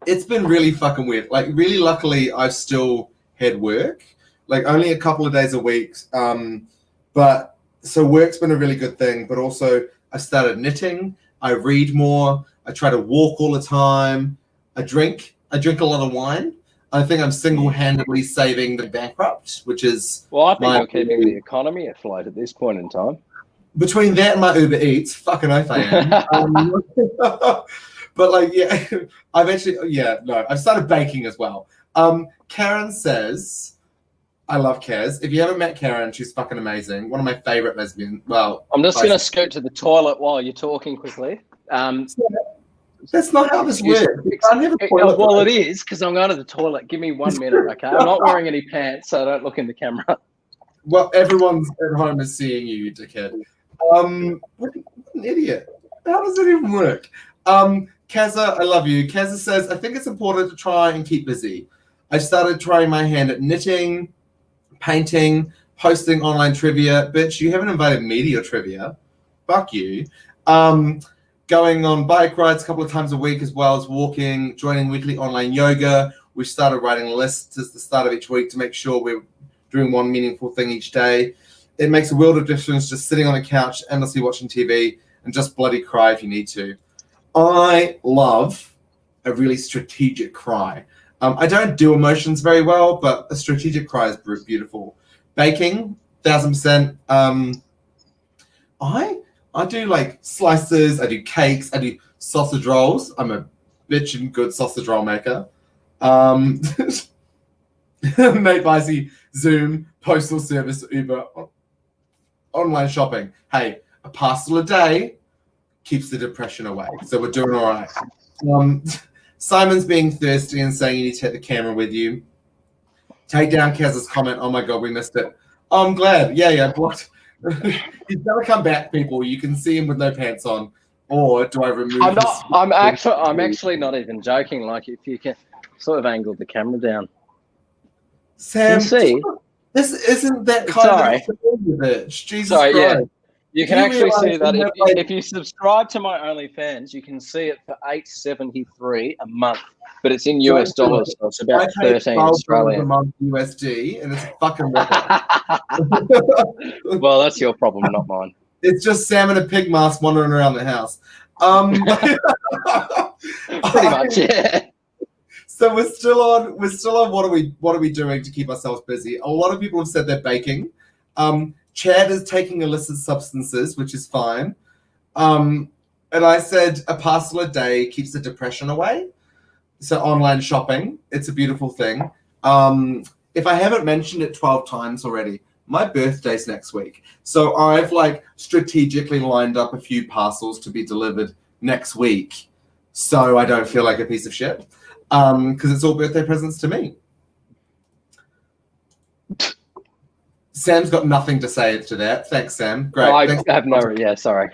it's been really fucking weird. Like, really luckily, I've still had work, like only a couple of days a week. But so work's been a really good thing, but also I started knitting. I read more. I try to walk all the time. I drink a lot of wine. I think I'm single-handedly saving the bankrupt, which is... Well, I think you're keeping the economy afloat at this point in time. Between that and my Uber Eats, fucking oath I am. But like, yeah, I've started baking as well. Karen says, I love Kaz. If you haven't met Karen, she's fucking amazing. One of my favorite lesbian. Well, I'm just going to scoot to the toilet while you're talking quickly. That's not how this works. Well, it is, because I'm going to the toilet. Give me 1 minute, okay? I'm not wearing any pants, so don't look in the camera. Well, everyone's at home is seeing you, dickhead. What an idiot. How does it even work? Kazza, I love you. Kazza says, I think it's important to try and keep busy. I started trying my hand at knitting, painting, hosting online trivia. Bitch, you haven't invited me to your trivia. Fuck you. Going on bike rides a couple of times a week, as well as walking, joining weekly online yoga. We started writing lists at the start of each week to make sure we're doing one meaningful thing each day. It makes a world of difference just sitting on a couch, endlessly watching TV, and just bloody cry if you need to. I love a really strategic cry. I don't do emotions very well, but a strategic cry is beautiful. Baking, 1000%. I do like slices, I do cakes, I do sausage rolls. I'm a bitchin' good sausage roll maker. Nate Vicey, Zoom, postal service, Uber, online shopping. Hey, a parcel a day keeps the depression away. So we're doing all right. Simon's being thirsty and saying you need to take the camera with you. Take down Kaz's comment. Oh my God, we missed it. Oh, I'm glad. Yeah. What? He's gonna come back, people. You can see him with no pants on. Or do I remove? I'm actually not even joking. Like, if you can sort of angle the camera down. Sam, see. This isn't that kind of bitch. Jesus Christ. Yeah. You can actually see that if you subscribe to my OnlyFans, you can see it for $8.73 a month, but it's in US dollars, so it's about 13 Australian. A month USD, and it's fucking. Well, that's your problem, not mine. It's just Sam in a pig mask wandering around the house. Pretty much, yeah. So we're still on. What are we doing to keep ourselves busy? A lot of people have said they're baking. Chad is taking illicit substances, which is fine. And I said a parcel a day keeps the depression away. So online shopping, it's a beautiful thing. If I haven't mentioned it 12 times already, my birthday's next week. So I've strategically lined up a few parcels to be delivered next week so I don't feel like a piece of shit. Because it's all birthday presents to me. Sam's got nothing to say to that. Thanks, Sam. Great. I have no. Yeah, sorry.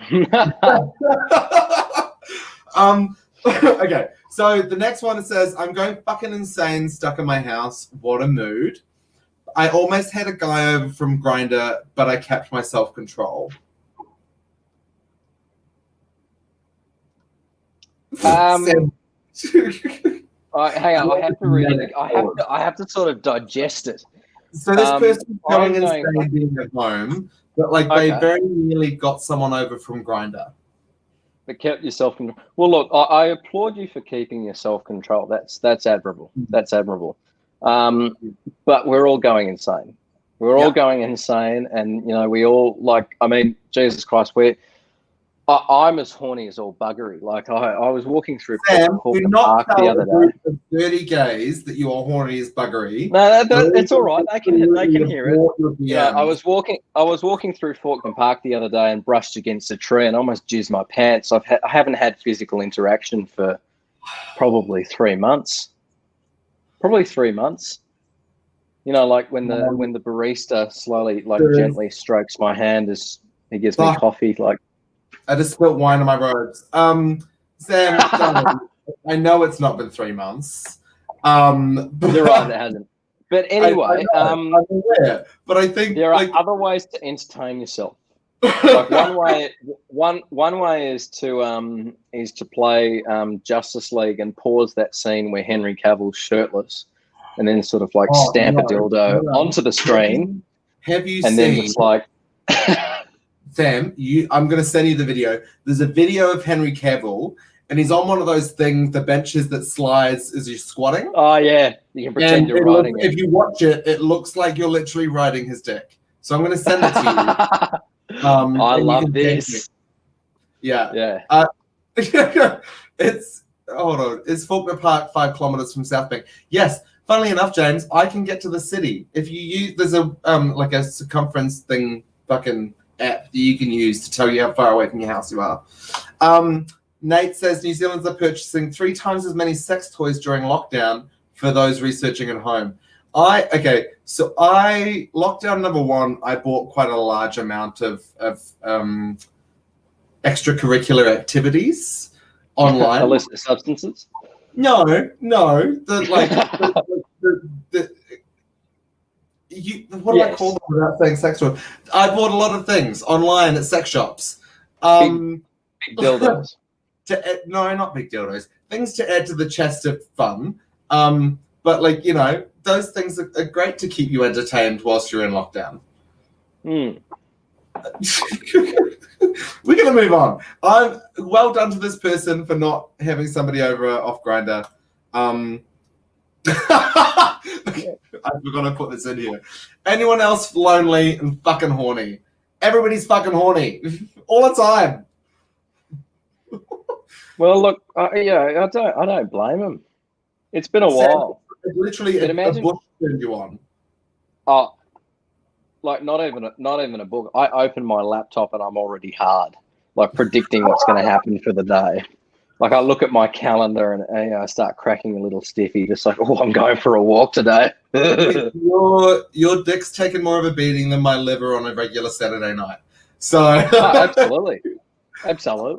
Okay, so the next one says, I'm going fucking insane, stuck in my house. What a mood. I almost had a guy over from Grindr, but I kept my self-control. I Hang on, I have to read it. I have to sort of digest it. So this person's going I'm and going- staying at home, but like they very nearly got someone over from Grindr. But kept your self-control. Well, look, I applaud you for keeping your self-control. That's admirable. That's admirable. But we're all going insane. We're all going insane, and you know, we all like. I mean, Jesus Christ, I'm as horny as all buggery. Like I was walking through Sam, do not Park the tell other a group day. of 30 gays that you are horny as buggery. No, it's all right. They can hear it. Yeah, I was walking through Falkland Park the other day and brushed against a tree and almost jizzed my pants. I haven't had physical interaction for probably 3 months. Probably 3 months. You know, like when the barista slowly, like gently strokes my hand as he gives me coffee. Like I just spilt wine on my robes. Sam, I know it's not been 3 months. But you're right, it hasn't. But anyway, I'm aware, but I think there are other ways to entertain yourself. Like one way is to play Justice League and pause that scene where Henry Cavill's shirtless, and then sort of like stamp a dildo onto the screen. Have you and seen? Then just like Sam, I'm going to send you the video. There's a video of Henry Cavill, and he's on one of those things, the benches that slides as you're squatting. Oh yeah, you can pretend you're riding it. If you watch it, it looks like you're literally riding his dick. So I'm going to send it to you. I love this. Yeah. It's hold on. It's Falkner Park, 5 kilometers from South Bank. Yes. Funnily enough, James, I can get to the city if you use. There's a like a circumference thing, fucking app that you can use to tell you how far away from your house you are. Nate says New Zealanders are purchasing 3 times as many sex toys during lockdown for those researching at home. So lockdown number 1, I bought quite a large amount of extracurricular activities online. Illicit substances? No. What do I call them without saying sex toys? I bought a lot of things online at sex shops. Big dildos. No, not big dildos. Things to add to the chest of fun. But like, you know, those things are great to keep you entertained whilst you're in lockdown. We're going to move on. I'm well done to this person for not having somebody over off Grindr. I forgot to put this in here. Anyone else lonely and fucking horny? Everybody's fucking horny all the time. Well, look, I don't blame him. It's been a while. It's literally a book turned you on. Oh, like not even a book. I open my laptop and I'm already hard, like predicting what's going to happen for the day. Like I look at my calendar and I start cracking a little stiffy, just like, oh, I'm going for a walk today. Your dick's taken more of a beating than my liver on a regular Saturday night. So absolutely. So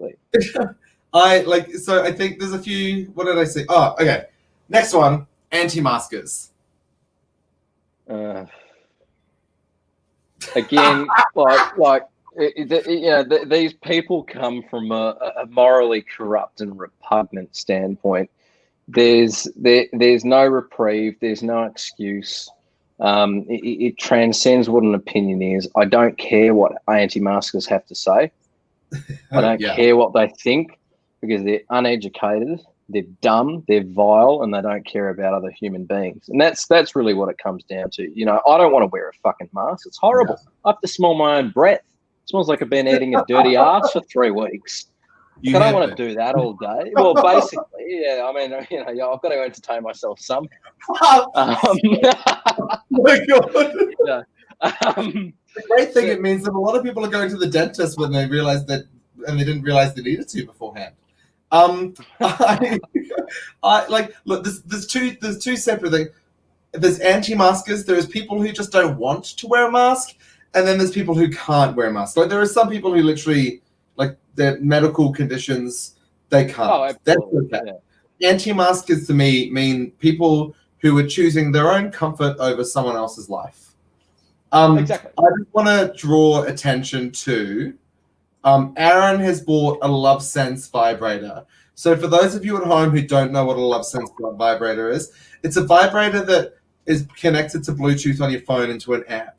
I think there's a few. What did I say? Oh, okay. Next one, anti-maskers. Again, these people come from a morally corrupt and repugnant standpoint. There's no reprieve. There's no excuse. It transcends what an opinion is. I don't care what anti-maskers have to say. I don't care what they think, because they're uneducated, they're dumb, they're vile, and they don't care about other human beings. And that's really what it comes down to. You know, I don't want to wear a fucking mask. It's horrible. I have to smell my own breath. It smells like I've been eating a dirty ass for 3 weeks. I don't want to do that all day. Well, basically, yeah. I mean, you know, I've got to entertain myself somehow. Oh my God. The great thing, it means that a lot of people are going to the dentist when they realize that, and they didn't realize they needed to beforehand. I like, look, there's two separate things. There's anti-maskers. There's people who just don't want to wear a mask, and then there's people who can't wear a mask. Like there are some people who literally, like their medical conditions, they can't. Oh, that's okay. Yeah. Anti-maskers to me mean people who are choosing their own comfort over someone else's life. Exactly. I just want to draw attention to Aaron has bought a Love Sense vibrator. So for those of you at home who don't know what a LoveSense vibrator is, it's a vibrator that is connected to Bluetooth on your phone into an app.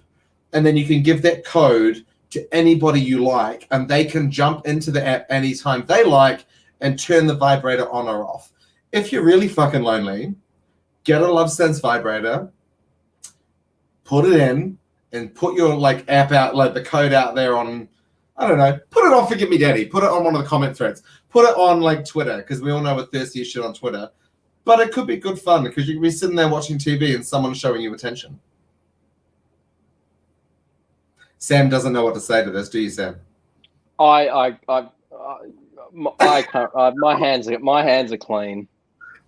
And then you can give that code to anybody you like, and they can jump into the app anytime they like and turn the vibrator on or off. If you're really fucking lonely, get a LoveSense vibrator, put it in, and put your like app out, like the code out there on, I don't know, put it on Forget Me Daddy, put it on one of the comment threads, put it on like Twitter, because we all know we're thirsty as shit on Twitter. But it could be good fun because you can be sitting there watching TV and someone's showing you attention. Sam doesn't know what to say to this, do you, Sam? I can't. My hands are clean.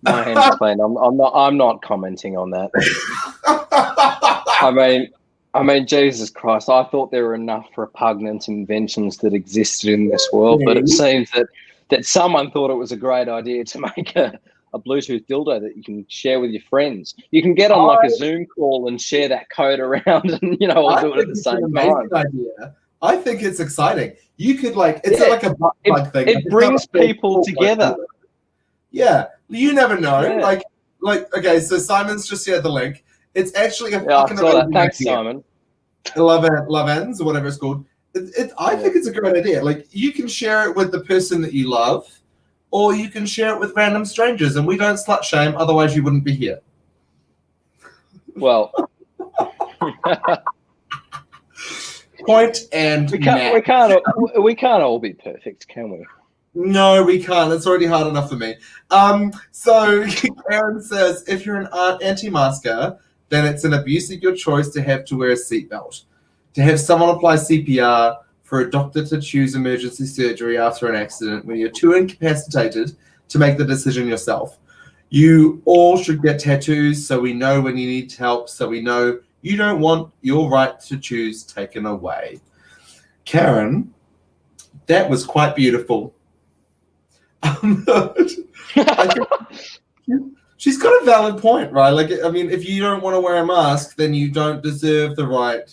My hands are clean. I'm not commenting on that. I mean, Jesus Christ! I thought there were enough repugnant inventions that existed in this world, but it seems that someone thought it was a great idea to make a Bluetooth dildo that you can share with your friends. You can get on like a Zoom call and share that code around, and all do it at the same time. Idea. I think it's exciting. You could like like a butt plug thing. It brings people together. Yeah, you never know. Yeah. Like okay, so Simon's just shared the link. It's actually a I fucking saw that. Thanks, idea. Simon. Love ends or whatever it's called. I think it's a great idea. Like you can share it with the person that you love, or you can share it with random strangers, and we don't slut shame. Otherwise, you wouldn't be here. Well, Point and we can't all be perfect, can we? No, we can't. It's already hard enough for me. So Aaron says, if you're an anti-masker, then it's an abuse of your choice to have to wear a seatbelt. To have someone apply CPR, for a doctor to choose emergency surgery after an accident when you're too incapacitated to make the decision yourself. You all should get tattoos so we know when you need help, so we know you don't want your right to choose taken away. Karen, that was quite beautiful. I think she's got a valid point, right? Like, I mean, if you don't want to wear a mask, then you don't deserve the right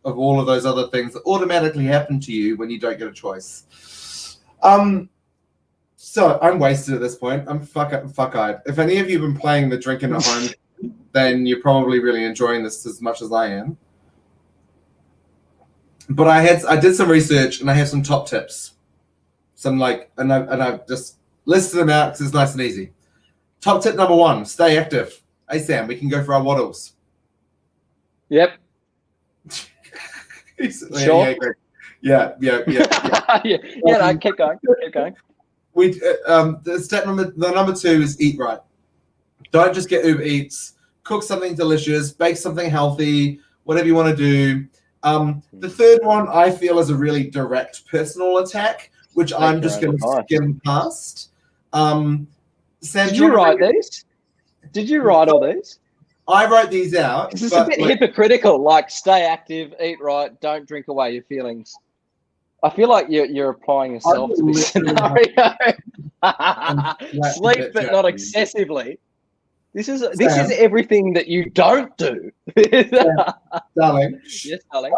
of all of those other things that automatically happen to you when you don't get a choice. So I'm wasted at this point. I'm fuck-eyed. If any of you have been playing the drinking at home, then you're probably really enjoying this as much as I am. But I did some research and I have some top tips. Some and I've just listed them out because it's nice and easy. Top tip number 1: stay active. Hey Sam, we can go for our waddles. Yep. Sure. Yeah. No, keep going. The number 2 is eat right. Don't just get Uber Eats. Cook something delicious. Bake something healthy. Whatever you want to do. The third one I feel is a really direct personal attack, which I'm just going to skim past. Sam, did you write these? Did you write all these? I wrote these out. This is a bit hypocritical. Like, stay active, eat right, don't drink away your feelings. I feel like you're applying yourself to this scenario. Sleep, but not excessively. This is everything that you don't do. Darling. Yes, darling.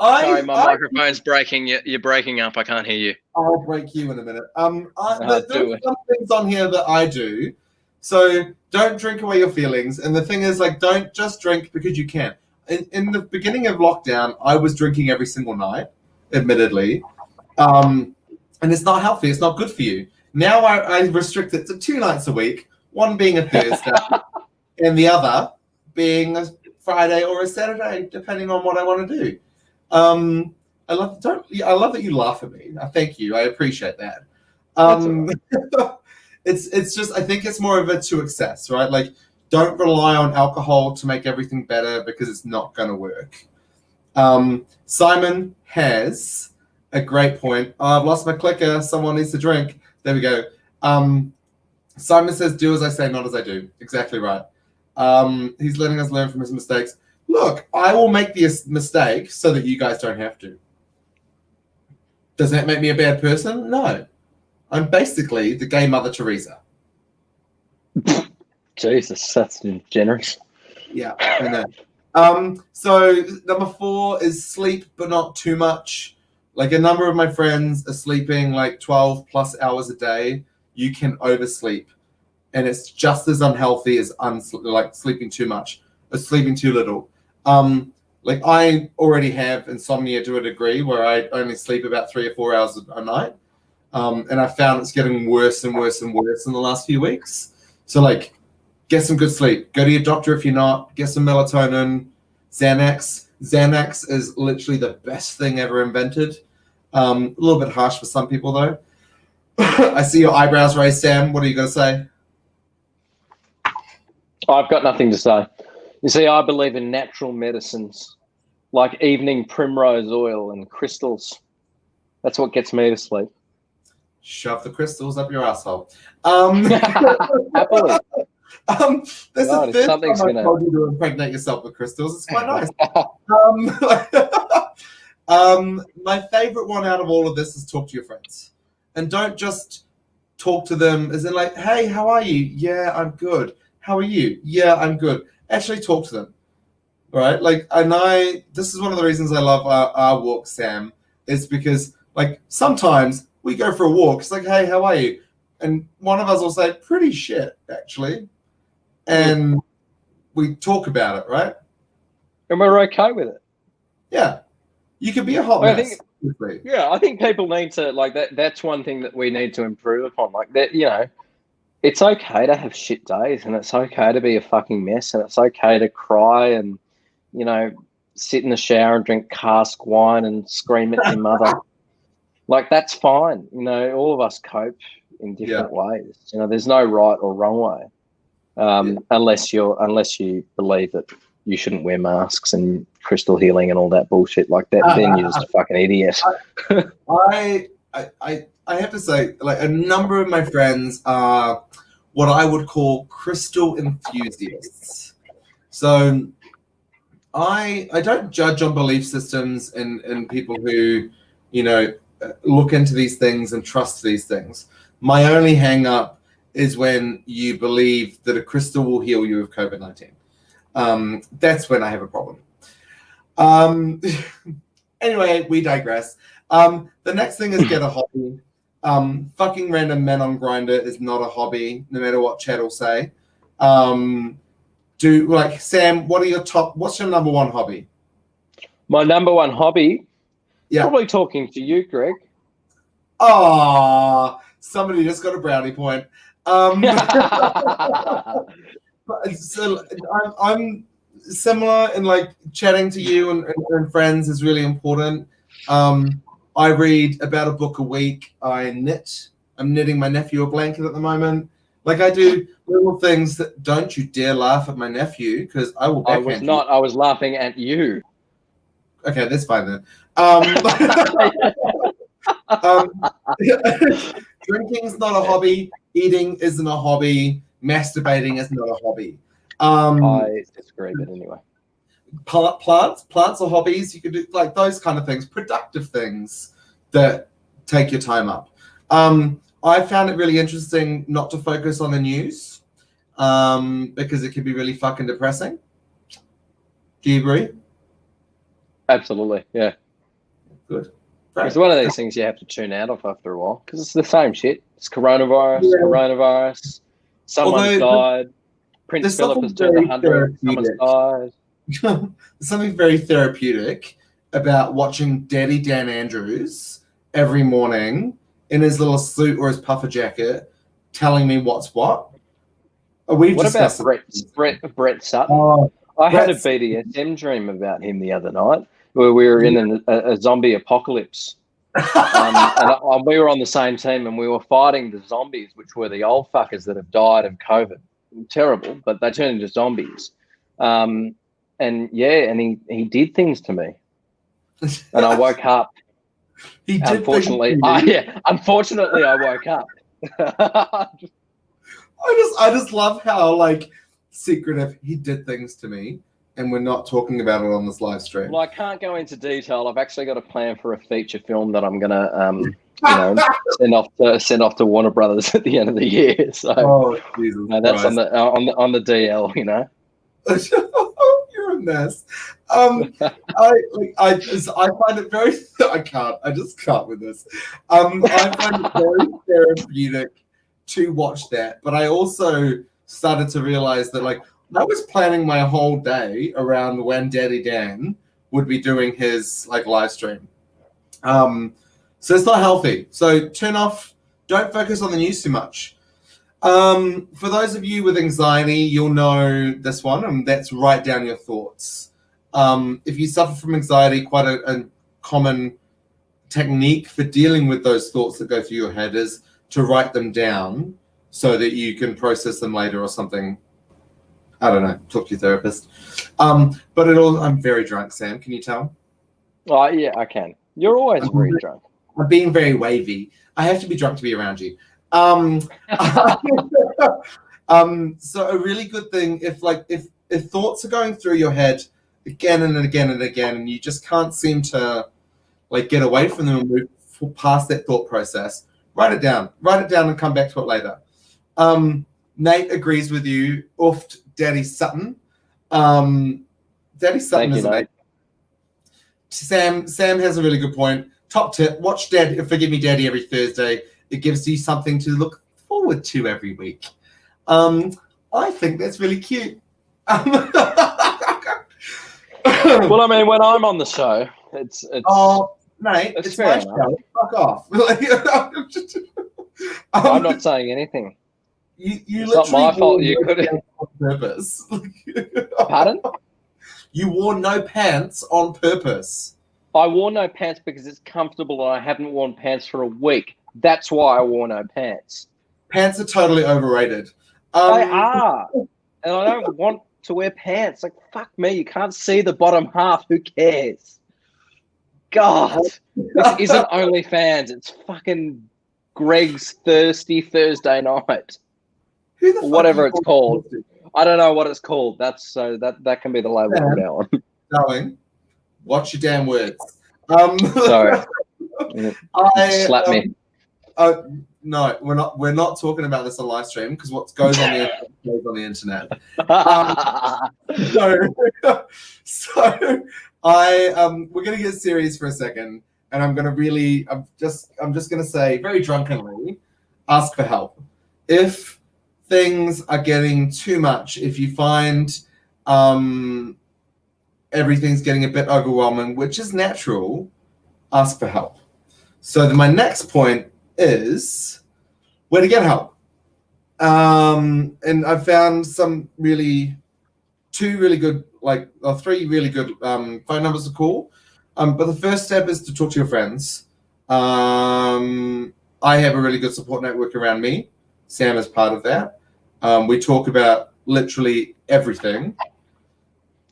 Sorry, my microphone's breaking. You're breaking up. I can't hear you. I'll break you in a minute. There's some things on here that I do. So don't drink away your feelings. And the thing is, like, don't just drink because you can. In the beginning of lockdown, I was drinking every single night, admittedly. And it's not healthy. It's not good for you. Now I restrict it to 2 nights a week, one being a Thursday and the other being a Friday or a Saturday, depending on what I want to do. I love that you laugh at me. Thank you. I appreciate that. It's just, I think it's more of a to excess, right? Like, don't rely on alcohol to make everything better because it's not going to work. Simon has a great point. Oh, I've lost my clicker. Someone needs to drink. There we go. Simon says, do as I say, not as I do. Exactly right. He's letting us learn from his mistakes. Look, I will make the mistake so that you guys don't have to. Does that make me a bad person? No. I'm basically the gay Mother Teresa. Jesus, that's generous. Yeah, I know. So number 4 is sleep, but not too much. Like a number of my friends are sleeping like 12 plus hours a day. You can oversleep, and it's just as unhealthy as like sleeping too much or sleeping too little. Like I already have insomnia to a degree where I only sleep about 3 or 4 hours a night. And I found it's getting worse and worse and worse in the last few weeks. So like, get some good sleep. Go to your doctor if you're not. Get some melatonin, Xanax. Xanax is literally the best thing ever invented. A little bit harsh for some people though. I see your eyebrows raised, Sam. What are you going to say? I've got nothing to say. You see, I believe in natural medicines like evening primrose oil and crystals. That's what gets me to sleep. Shove the crystals up your asshole. Happily. This God, is the third time something's I told you to impregnate yourself with crystals. It's quite nice. My favorite one out of all of this is talk to your friends. And don't just talk to them as in like, hey, how are you? Yeah, I'm good. How are you? Yeah, I'm good. Actually talk to them. Right? Like, this is one of the reasons I love our walk, Sam, is because like sometimes we go for a walk. It's like, hey, how are you? And one of us will say, pretty shit, actually. And we talk about it, right? And we're okay with it. Yeah. You could be a hot mess. I think people need to, like, that's one thing that we need to improve upon. Like, that, you know, it's okay to have shit days, and it's okay to be a fucking mess, and it's okay to cry and, you know, sit in the shower and drink cask wine and scream at your mother. Like, that's fine. You know, all of us cope in different ways. You know, there's no right or wrong way. Unless you believe that you shouldn't wear masks and crystal healing and all that bullshit like that, then you're just a fucking idiot. I have to say, like, a number of my friends are what I would call crystal enthusiasts. So I don't judge on belief systems and people who, you know, look into these things and trust these things. My only hang up is when you believe that a crystal will heal you of COVID-19. That's when I have a problem. Anyway, we digress. The next thing is get a hobby. Fucking random men on Grindr is not a hobby, no matter what Chad will say. Sam, what's your number one hobby? My number one hobby? Yeah. Probably talking to you, Greg. Ah, somebody just got a brownie point. So I'm similar in like chatting to you and friends is really important. I read about a book a week. I knit. I'm knitting my nephew a blanket at the moment. Like I do little things that don't you dare laugh at my nephew because I will backhand I was not. you. I was laughing at you. Okay, that's fine then. Drinking's not a hobby. Eating isn't a hobby. Masturbating is not a hobby. I disagree, but anyway. Plants are hobbies. You could do like those kind of things, productive things that take your time up. I found it really interesting not to focus on the news because it can be really fucking depressing. Do you agree? Absolutely, yeah. Good. It's one of these things you have to tune out of after a while because it's the same shit. It's coronavirus. Someone's died. Prince Philip has turned 100. Someone's died. There's something very therapeutic about watching Daddy Dan Andrews every morning in his little suit or his puffer jacket telling me what's what. What about Brett Sutton? I had a BDSM dream about him the other night where we were in a zombie apocalypse. And we were on the same team and we were fighting the zombies, which were the old fuckers that have died of COVID. Terrible, but they turned into zombies. And he did things to me. And I woke up. Unfortunately, I woke up. I just love how like secretive he did things to me, and we're not talking about it on this live stream. Well, I can't go into detail. I've actually got a plan for a feature film that I'm gonna send off to Warner Brothers at the end of the year. So Jesus that's on the DL, you know. You're a goodness. I find it very. I just can't with this. I find it very therapeutic to watch that, but I also started to realize that like I was planning my whole day around when Daddy Dan would be doing his like live stream. So it's not healthy. So turn off. Don't focus on the news too much. For those of you with anxiety, you'll know this one, and that's write down your thoughts. If you suffer from anxiety, quite a common technique for dealing with those thoughts that go through your head is to write them down so that you can process them later or something. I don't know, talk to your therapist. But I'm very drunk, Sam. Can you tell? Oh, yeah, I can. You're always very drunk. I'm being very wavy. I have to be drunk to be around you. So a really good thing if thoughts are going through your head again and again and again, and you just can't seem to like get away from them and move past that thought process, write it down and come back to it later. Nate agrees with you. Oof, Daddy Sutton. Daddy Sutton is Nate. Sam has a really good point. Top tip: watch Forgive Me Daddy every Thursday. It gives you something to look forward to every week. I think that's really cute. Well, I mean, when I'm on the show, it's oh, mate, it's my show. Fuck off. I'm not saying anything. It's not my fault. You could have on purpose. Pardon? You wore no pants on purpose. I wore no pants because it's comfortable and I haven't worn pants for a week. That's why I wore no pants. Pants are totally overrated. They are. And I don't want to wear pants. Like, fuck me. You can't see the bottom half. Who cares? God. This isn't OnlyFans. It's fucking Greg's Thirsty Thursday Night. Who the fuck whatever it's called. I don't know what it's called. That can be the label from now on. Darling, watch your damn words. Sorry. Slap me. No, we're not talking about this on live stream because what goes on the internet goes on the internet. We're gonna get serious for a second, and I'm just gonna say very drunkenly, ask for help. If things are getting too much, if you find everything's getting a bit overwhelming, which is natural, ask for help. So my next point is where to get help. And I've found three really good phone numbers to call. But the first step is to talk to your friends. I have a really good support network around me. Sam is part of that. We talk about literally everything.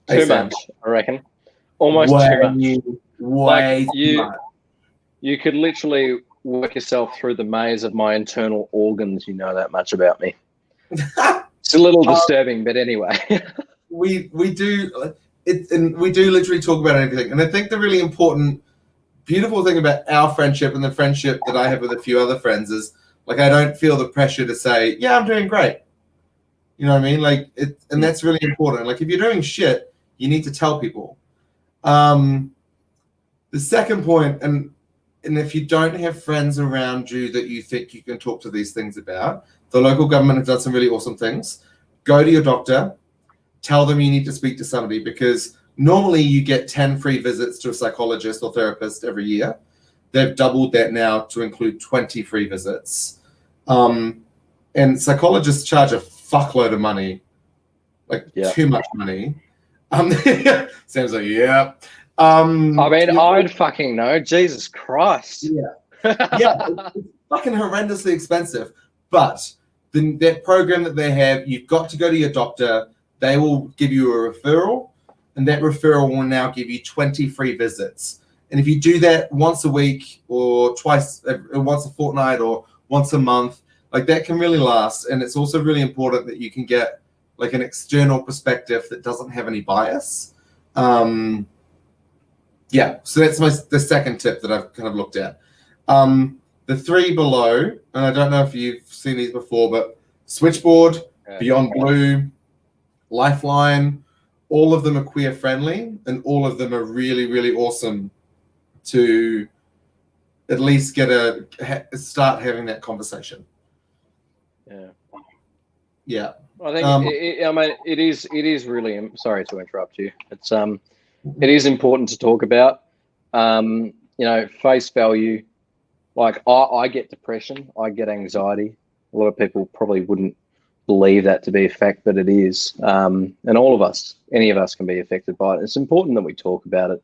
Too much, I reckon. Almost too much. You could literally work yourself through the maze of my internal organs. You know that much about me. It's a little disturbing, but anyway. we do it, and we do literally talk about everything. And I think the really important, beautiful thing about our friendship and the friendship that I have with a few other friends is like I don't feel the pressure to say, yeah, I'm doing great. You know what I mean? Like and that's really important. Like if you're doing shit, you need to tell people. The second point, and if you don't have friends around you that you think you can talk to these things about, the local government have done some really awesome things. Go to your doctor, tell them you need to speak to somebody, because normally you get 10 free visits to a psychologist or therapist every year. They've doubled that now to include 20 free visits. And psychologists charge a fuckload of money, too much money. Sam's like, yeah. I mean, I'd fucking know. Jesus Christ. Yeah. It's fucking horrendously expensive. But that program that they have, you've got to go to your doctor. They will give you a referral, and that referral will now give you 20 free visits. And if you do that once a week or once a fortnight or once a month, like that can really last. And it's also really important that you can get like an external perspective that doesn't have any bias. So that's the second tip that I've kind of looked at. The three below, and I don't know if you've seen these before, but Switchboard, Beyond Blue, Lifeline, all of them are queer friendly, and all of them are really, really awesome to at least start having that conversation. Yeah. Yeah. I think I mean it is really, sorry to interrupt you. It is important to talk about. Face value. Like I get depression, I get anxiety. A lot of people probably wouldn't believe that to be a fact, but it is. And all of us, any of us, can be affected by it. It's important that we talk about it,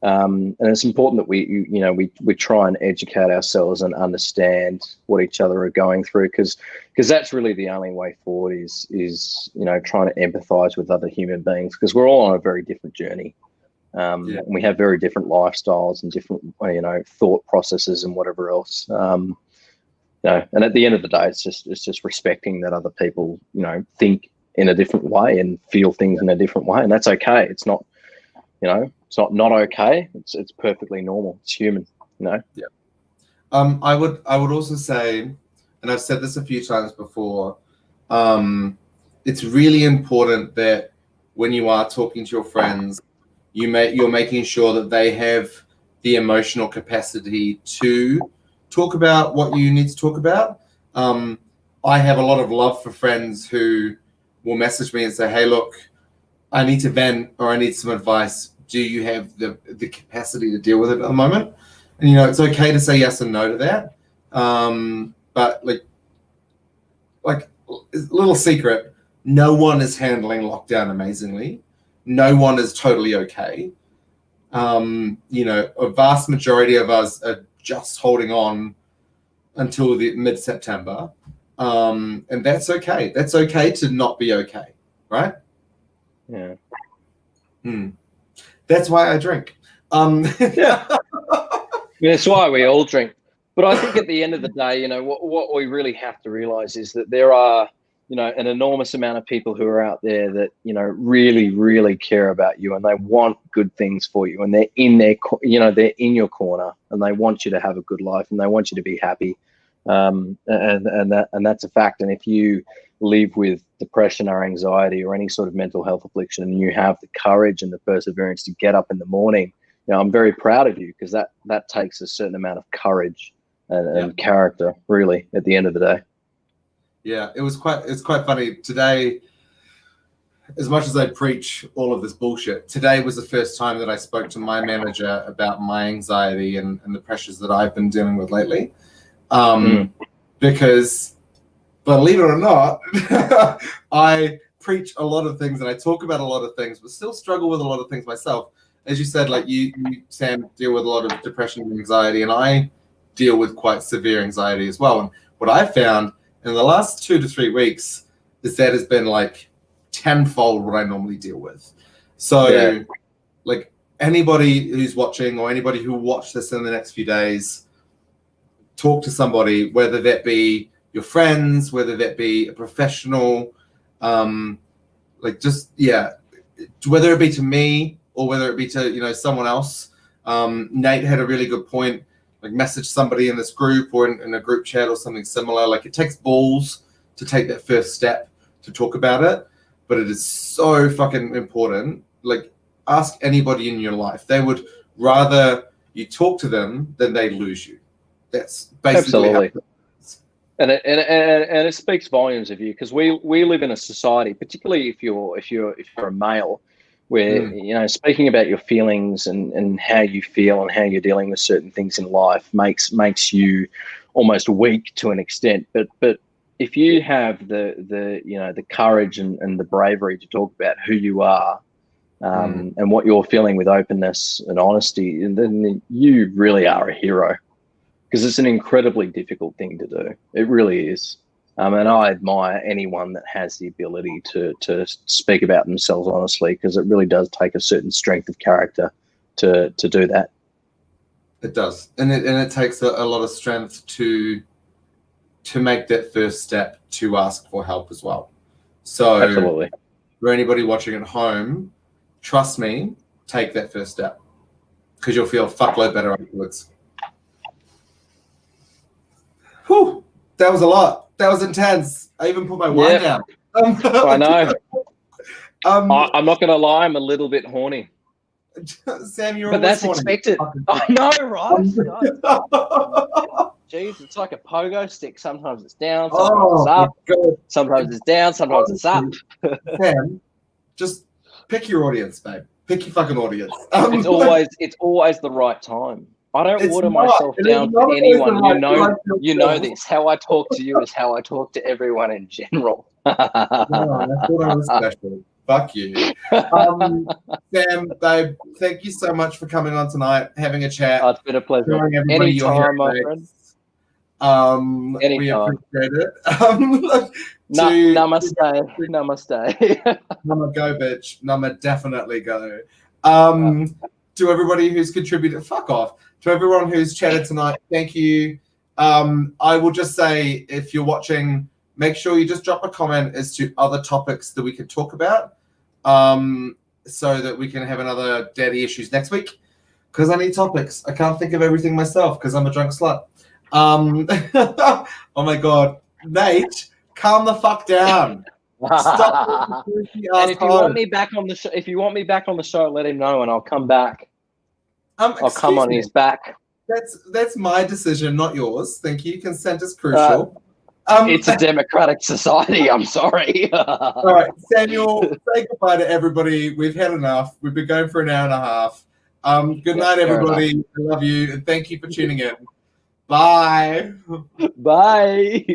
and it's important that we try and educate ourselves and understand what each other are going through, because that's really the only way forward. Is trying to empathise with other human beings, because we're all on a very different journey. And we have very different lifestyles and different, thought processes and whatever else. And at the end of the day, it's just respecting that other people, think in a different way and feel things in a different way, and that's okay. It's not, it's not okay. It's perfectly normal. It's human, Yeah. I would also say, and I've said this a few times before, it's really important that when you are talking to your friends, you're making sure that they have the emotional capacity to talk about what you need to talk about. I have a lot of love for friends who will message me and say, "Hey, look, I need to vent, or I need some advice. Do you have the capacity to deal with it at the moment?" And it's okay to say yes and no to that. But like a little secret, no one is handling lockdown amazingly. No one is totally okay. A vast majority of us are just holding on until the mid-September. And that's okay. That's okay to not be okay, right? Yeah. That's why I drink. Yeah. That's why we all drink. But I think at the end of the day, what we really have to realize is that there are, an enormous amount of people who are out there that, really, really care about you, and they want good things for you, and they're in they're in your corner, and they want you to have a good life, and they want you to be happy. And that's a fact. And if you live with depression or anxiety or any sort of mental health affliction, and you have the courage and the perseverance to get up in the morning, I'm very proud of you, because that takes a certain amount of courage and character, really, at the end of the day. Yeah, it's quite funny today. As much as I preach all of this bullshit, today was the first time that I spoke to my manager about my anxiety and the pressures that I've been dealing with lately. Because, believe it or not, I preach a lot of things and I talk about a lot of things, but still struggle with a lot of things myself. As you said, like you Sam, deal with a lot of depression and anxiety, and I deal with quite severe anxiety as well. And what I found in the last 2 to 3 weeks is that has been like tenfold what I normally deal with. So like anybody who's watching, or anybody who will watch this in the next few days, talk to somebody, whether that be your friends, whether that be a professional, whether it be to me or whether it be to someone else. Nate had a really good point. Like, message somebody in this group or in a group chat or something similar. Like, it takes balls to take that first step to talk about it, but it is so fucking important. Like, ask anybody in your life. They would rather you talk to them than they lose you. That's basically absolutely. And it speaks volumes of you, because we live in a society, particularly if you're a male, where speaking about your feelings and how you feel and how you're dealing with certain things in life makes you almost weak to an extent. But if you have the courage and the bravery to talk about who you are, and what you're feeling with openness and honesty, then you really are a hero, because it's an incredibly difficult thing to do. It really is. And I admire anyone that has the ability to speak about themselves honestly, because it really does take a certain strength of character to do that. It does, and it takes a lot of strength to make that first step to ask for help as well. So, absolutely, for anybody watching at home, trust me, take that first step, because you'll feel a fuckload better afterwards. Whew, that was a lot. That was intense. I even put my wine down. I know. I'm not going to lie, I'm a little bit horny. Sam, you're But that's always horny. expected. I know, right? Jeez, it's like a pogo stick. Sometimes it's down, sometimes it's up. God. Sometimes it's down, sometimes it's up. Sam, just pick your audience, babe. Pick your fucking audience. It's always the right time. I don't It's water not. myself It is down not for always anyone. the right time. You know this. How I talk to you is how I talk to everyone in general. No, I thought I was special. Fuck you. Sam, babe, thank you so much for coming on tonight, having a chat. Oh, it's been a pleasure. Showing everybody your Anytime, my hair friend. We Anytime. appreciate it. Namaste. Namaste. Nama go, bitch. Nama definitely go. To everybody who's contributed, fuck off. To everyone who's chatted tonight, thank you. I will just say, if you're watching, make sure you just drop a comment as to other topics that we could talk about, so that we can have another Daddy Issues next week. Because I need topics. I can't think of everything myself because I'm a drunk slut. Oh my God. Nate, calm the fuck down. Stop. And if you want me back on the show, let him know and I'll come back. I'll come on his back. That's my decision, not yours. Thank you. Consent is crucial. It's a democratic society. I'm sorry. All right, Samuel, say goodbye to everybody. We've had enough. We've been going for an hour and a half. Good night, everybody. I love you, and thank you for tuning in. Bye. Bye.